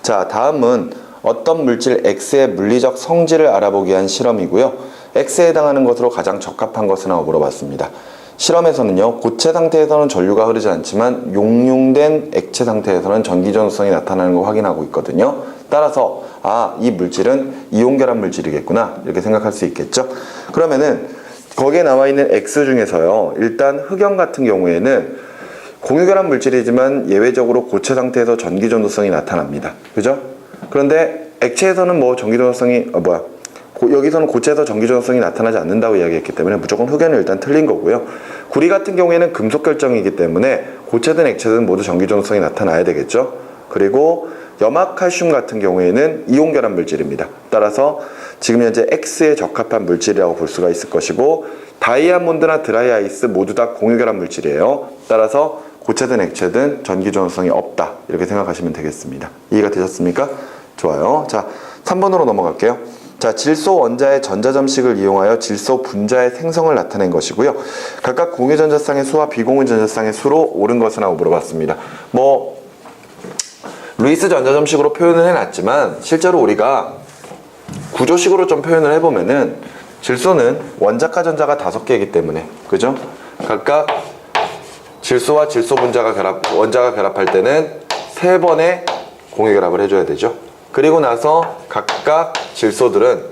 자, 다음은 어떤 물질 X의 물리적 성질을 알아보기 위한 실험이고요. X에 해당하는 것으로 가장 적합한 것은 하고 물어봤습니다. 실험에서는요, 고체 상태에서는 전류가 흐르지 않지만 용융된 액체 상태에서는 전기전도성이 나타나는 걸 확인하고 있거든요. 따라서 아, 이 물질은 이온결합 물질이겠구나 이렇게 생각할 수 있겠죠. 그러면은 거기에 나와 있는 X 중에서요, 일단 흑연 같은 경우에는 공유결합 물질이지만 예외적으로 고체 상태에서 전기전도성이 나타납니다. 그죠? 그런데 액체에서는 뭐 전기전도성이 여기서는 고체에서 전기전도성이 나타나지 않는다고 이야기했기 때문에 무조건 흑연은 일단 틀린 거고요. 구리 같은 경우에는 금속 결정이기 때문에 고체든 액체든 모두 전기전도성이 나타나야 되겠죠. 그리고 염화칼슘 같은 경우에는 이온결합 물질입니다. 따라서 지금 현재 X에 적합한 물질이라고 볼 수가 있을 것이고, 다이아몬드나 드라이아이스 모두 다 공유결합 물질이에요. 따라서 고체든 액체든 전기전도성이 없다 이렇게 생각하시면 되겠습니다. 이해가 되셨습니까? 좋아요. 자, 3번으로 넘어갈게요. 자, 질소 원자의 전자점식을 이용하여 질소 분자의 생성을 나타낸 것이고요. 각각 공유전자쌍의 수와 비공유전자쌍의 수로 옳은 것은 하고 물어봤습니다. 루이스 전자점식으로 표현을 해놨지만 실제로 우리가 구조식으로 좀 표현을 해보면은 질소는 원자과 전자가 5개이기 때문에, 그죠? 각각 질소와 질소 원자가 결합할 때는 3번의 공유결합을 해줘야 되죠. 그리고 나서 각각 질소들은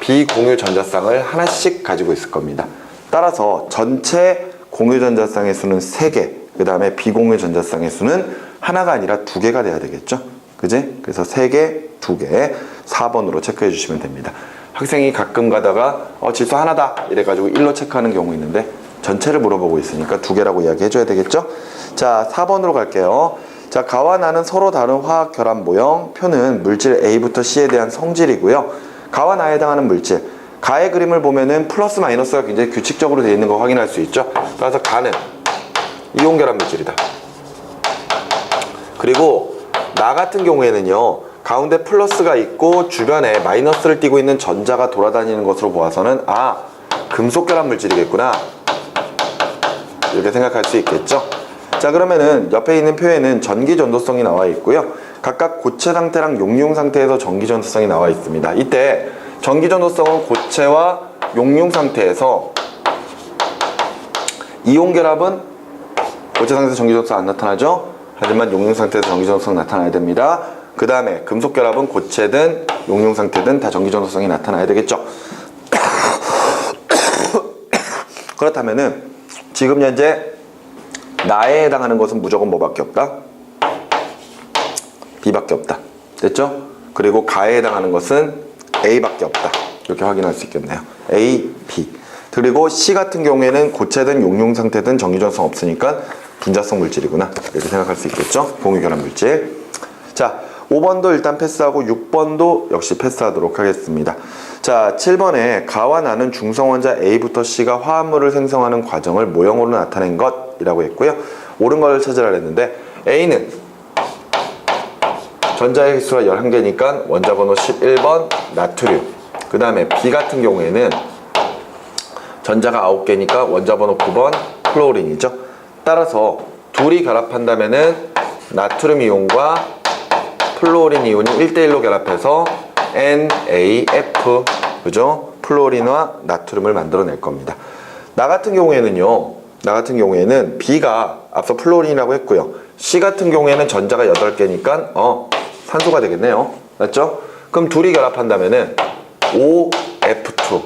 비공유 전자쌍을 하나씩 가지고 있을 겁니다. 따라서 전체 공유 전자쌍의 수는 3개, 그 다음에 비공유 전자쌍의 수는 하나가 아니라 2개가 돼야 되겠죠. 그지? 그래서 3개, 2개, 4번으로 체크해 주시면 됩니다. 학생이 가끔 가다가 질소 하나다 이래가지고 1로 체크하는 경우 있는데 전체를 물어보고 있으니까 2개라고 이야기해 줘야 되겠죠. 자, 4번으로 갈게요. 자, 가와 나는 서로 다른 화학 결합 모형. 표는 물질 A부터 C에 대한 성질이고요. 가와 나에 해당하는 물질. 가의 그림을 보면은 플러스 마이너스가 굉장히 규칙적으로 되어 있는 거 확인할 수 있죠. 따라서 가는 이온 결합 물질이다. 그리고 나 같은 경우에는요, 가운데 플러스가 있고 주변에 마이너스를 띠고 있는 전자가 돌아다니는 것으로 보아서는 아, 금속 결합 물질이겠구나, 이렇게 생각할 수 있겠죠. 자, 그러면은 옆에 있는 표에는 전기 전도성이 나와 있고요. 각각 고체 상태랑 용융 상태에서 전기 전도성이 나와 있습니다. 이때 전기 전도성은 고체와 용융 상태에서, 이온 결합은 고체 상태에서 전기 전도성 안 나타나죠. 하지만 용융 상태에서 전기 전도성 나타나야 됩니다. 그 다음에 금속 결합은 고체든 용융 상태든 다 전기 전도성이 나타나야 되겠죠. 그렇다면은 지금 현재 나에 해당하는 것은 무조건 뭐밖에 없다? B밖에 없다. 됐죠? 그리고 가에 해당하는 것은 A밖에 없다. 이렇게 확인할 수 있겠네요. A, B. 그리고 C 같은 경우에는 고체든 용융 상태든 전기 전도성 없으니까 분자성 물질이구나, 이렇게 생각할 수 있겠죠? 공유결합 물질. 자, 5번도 일단 패스하고 6번도 역시 패스하도록 하겠습니다. 자, 7번에 가와 나는 중성원자 A부터 C가 화합물을 생성하는 과정을 모형으로 나타낸 것이라고 했고요. 옳은 걸 찾으라 했는데, A는 전자의 획수가 11개니까 원자번호 11번 나트륨. 그 다음에 B 같은 경우에는 전자가 9개니까 원자번호 9번 플로린이죠. 따라서 둘이 결합한다면은 나트륨 이온과 플로린 이온이 1대1로 결합해서 NaF, 그죠? 플로린과 나트륨을 만들어낼 겁니다. 나 같은 경우에는 B가 앞서 플로린이라고 했고요. C 같은 경우에는 전자가 8개니까 산소가 되겠네요. 맞죠? 그럼 둘이 결합한다면은 OF2,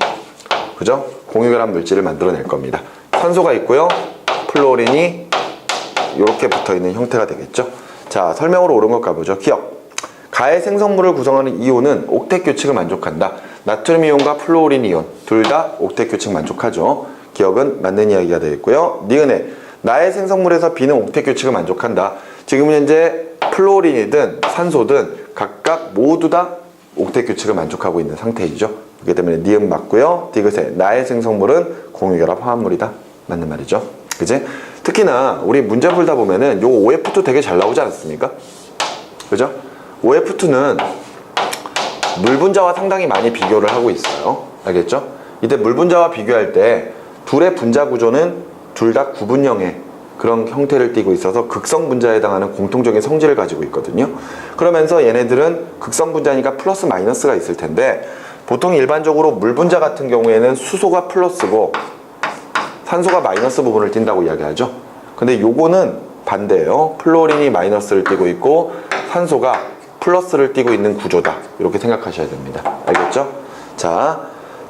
그죠? 공유결합 물질을 만들어낼 겁니다. 산소가 있고요. 플로린이 이렇게 붙어있는 형태가 되겠죠. 자, 설명으로 옳은 것 가보죠. 기억. 가의 생성물을 구성하는 이온은 옥텟 규칙을 만족한다. 나트륨 이온과 플로린 이온 둘 다 옥텟 규칙 만족하죠. 기억은 맞는 이야기가 되겠고요. 니은에 나의 생성물에서 B는 옥텟 규칙을 만족한다. 지금 현재 플로린이든 산소든 각각 모두 다 옥텟 규칙을 만족하고 있는 상태이죠. 그렇기 때문에 니은 맞고요. 디귿에 나의 생성물은 공유결합 화합물이다. 맞는 말이죠. 그지? 특히나 우리 문제 풀다 보면은 요 OF2 되게 잘 나오지 않습니까? 그죠? OF2는 물 분자와 상당히 많이 비교를 하고 있어요. 알겠죠? 이때 물 분자와 비교할 때 둘의 분자 구조는 둘 다 구분형의 그런 형태를 띠고 있어서 극성 분자에 해당하는 공통적인 성질을 가지고 있거든요. 그러면서 얘네들은 극성 분자니까 플러스 마이너스가 있을 텐데, 보통 일반적으로 물 분자 같은 경우에는 수소가 플러스고 산소가 마이너스 부분을 띈다고 이야기하죠. 근데 요거는 반대예요. 플로린이 마이너스를 띠고 있고 산소가 플러스를 띠고 있는 구조다. 이렇게 생각하셔야 됩니다. 알겠죠? 자,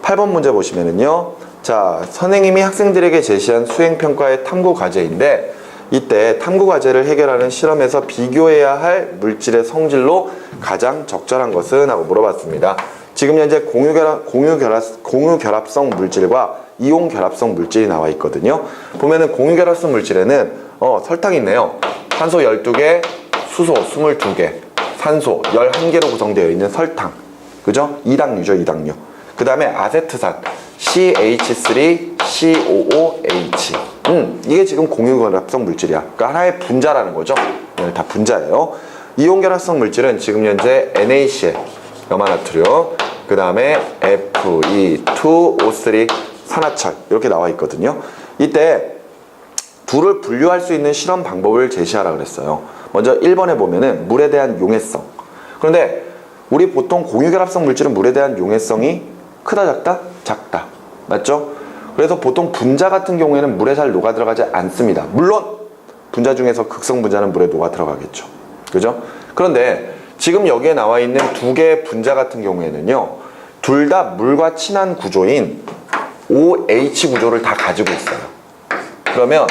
8번 문제 보시면은요. 자, 선생님이 학생들에게 제시한 수행평가의 탐구 과제인데, 이때 탐구 과제를 해결하는 실험에서 비교해야 할 물질의 성질로 가장 적절한 것은? 하고 물어봤습니다. 지금 현재 공유결합성 물질과 이온 결합성 물질이 나와 있거든요. 보면은 공유결합성 물질에는 설탕이 있네요. 산소 12개, 수소 22개, 산소 11개로 구성되어 있는 설탕, 그죠? 이당류죠, 이당류. 그 다음에 아세트산 CH3COOH. 이게 지금 공유결합성 물질이야. 그러니까 하나의 분자라는 거죠. 네, 다 분자예요. 이온결합성 물질은 지금 현재 NaCl, 염화나트륨, 그 다음에 Fe2O3 산화철, 이렇게 나와 있거든요. 이때 둘을 분류할 수 있는 실험 방법을 제시하라 그랬어요. 먼저 1번에 보면은 물에 대한 용해성. 그런데 우리 보통 공유결합성 물질은 물에 대한 용해성이 크다, 작다? 작다. 맞죠? 그래서 보통 분자 같은 경우에는 물에 잘 녹아 들어가지 않습니다. 물론 분자 중에서 극성 분자는 물에 녹아 들어가겠죠. 그죠? 그런데 지금 여기에 나와 있는 두 개의 분자 같은 경우에는요, 둘 다 물과 친한 구조인 OH 구조를 다 가지고 있어요. 그러면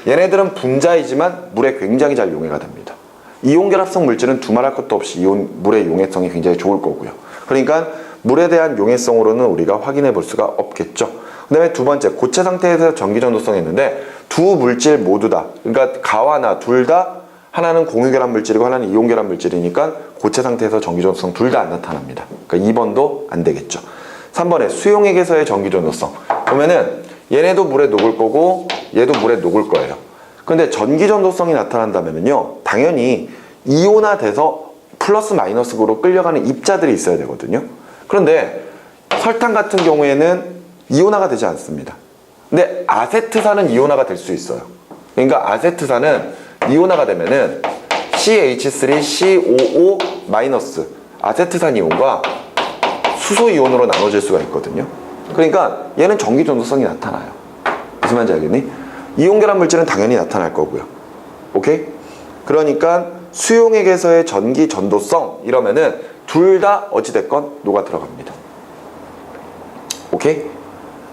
얘네들은 분자이지만 물에 굉장히 잘 용해가 됩니다. 이온결합성 물질은 두말할 것도 없이 물의 용해성이 굉장히 좋을 거고요. 그러니까 물에 대한 용해성으로는 우리가 확인해 볼 수가 없겠죠. 그 다음에 두 번째, 고체 상태에서 전기 전도성이 있는데 두 물질 모두 다, 그러니까 가와 나 둘 다 하나는 공유결합 물질이고 하나는 이온결합 물질이니까 고체 상태에서 전기전도성 둘 다 안 나타납니다. 그러니까 2번도 안 되겠죠. 3번에 수용액에서의 전기전도성. 보면은 얘네도 물에 녹을 거고 얘도 물에 녹을 거예요. 근데 전기전도성이 나타난다면요, 당연히 이온화돼서 플러스 마이너스로 끌려가는 입자들이 있어야 되거든요. 그런데 설탕 같은 경우에는 이온화가 되지 않습니다. 근데 아세트산은 이온화가 될 수 있어요. 그러니까 아세트산은 이온화가 되면은 CH3COO- 아세트산 이온과 수소 이온으로 나눠질 수가 있거든요. 그러니까 얘는 전기 전도성이 나타나요. 무슨 말인지 알겠니? 이온 결합 물질은 당연히 나타날 거고요. 오케이? 그러니까 수용액에서의 전기 전도성 이러면은 둘 다 어찌됐건 녹아 들어갑니다. 오케이?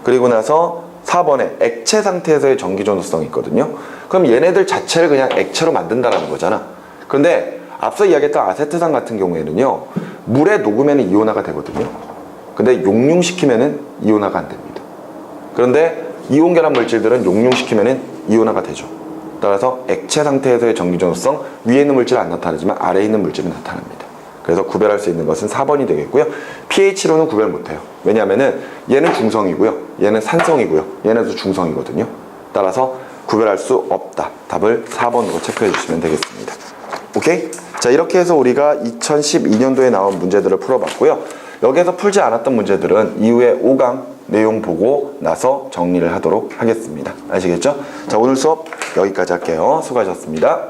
그리고 나서 4번에 액체 상태에서의 전기 전도성이 있거든요. 그럼 얘네들 자체를 그냥 액체로 만든다라는 거잖아. 그런데 앞서 이야기했던 아세트산 같은 경우에는요, 물에 녹으면 이온화가 되거든요. 근데 용융시키면은 이온화가 안 됩니다. 그런데 이온 결합 물질들은 용융시키면은 이온화가 되죠. 따라서 액체 상태에서의 전기 전도성, 위에 있는 물질은 안 나타나지만 아래에 있는 물질은 나타납니다. 그래서 구별할 수 있는 것은 4번이 되겠고요. pH로는 구별 못해요. 왜냐하면은 얘는 중성이고요, 얘는 산성이고요, 얘네도 중성이거든요. 따라서 구별할 수 없다. 답을 4번으로 체크해 주시면 되겠습니다. 오케이? 자, 이렇게 해서 우리가 2012년도에 나온 문제들을 풀어봤고요. 여기에서 풀지 않았던 문제들은 이후에 5강 내용 보고 나서 정리를 하도록 하겠습니다. 아시겠죠? 자, 오늘 수업 여기까지 할게요. 수고하셨습니다.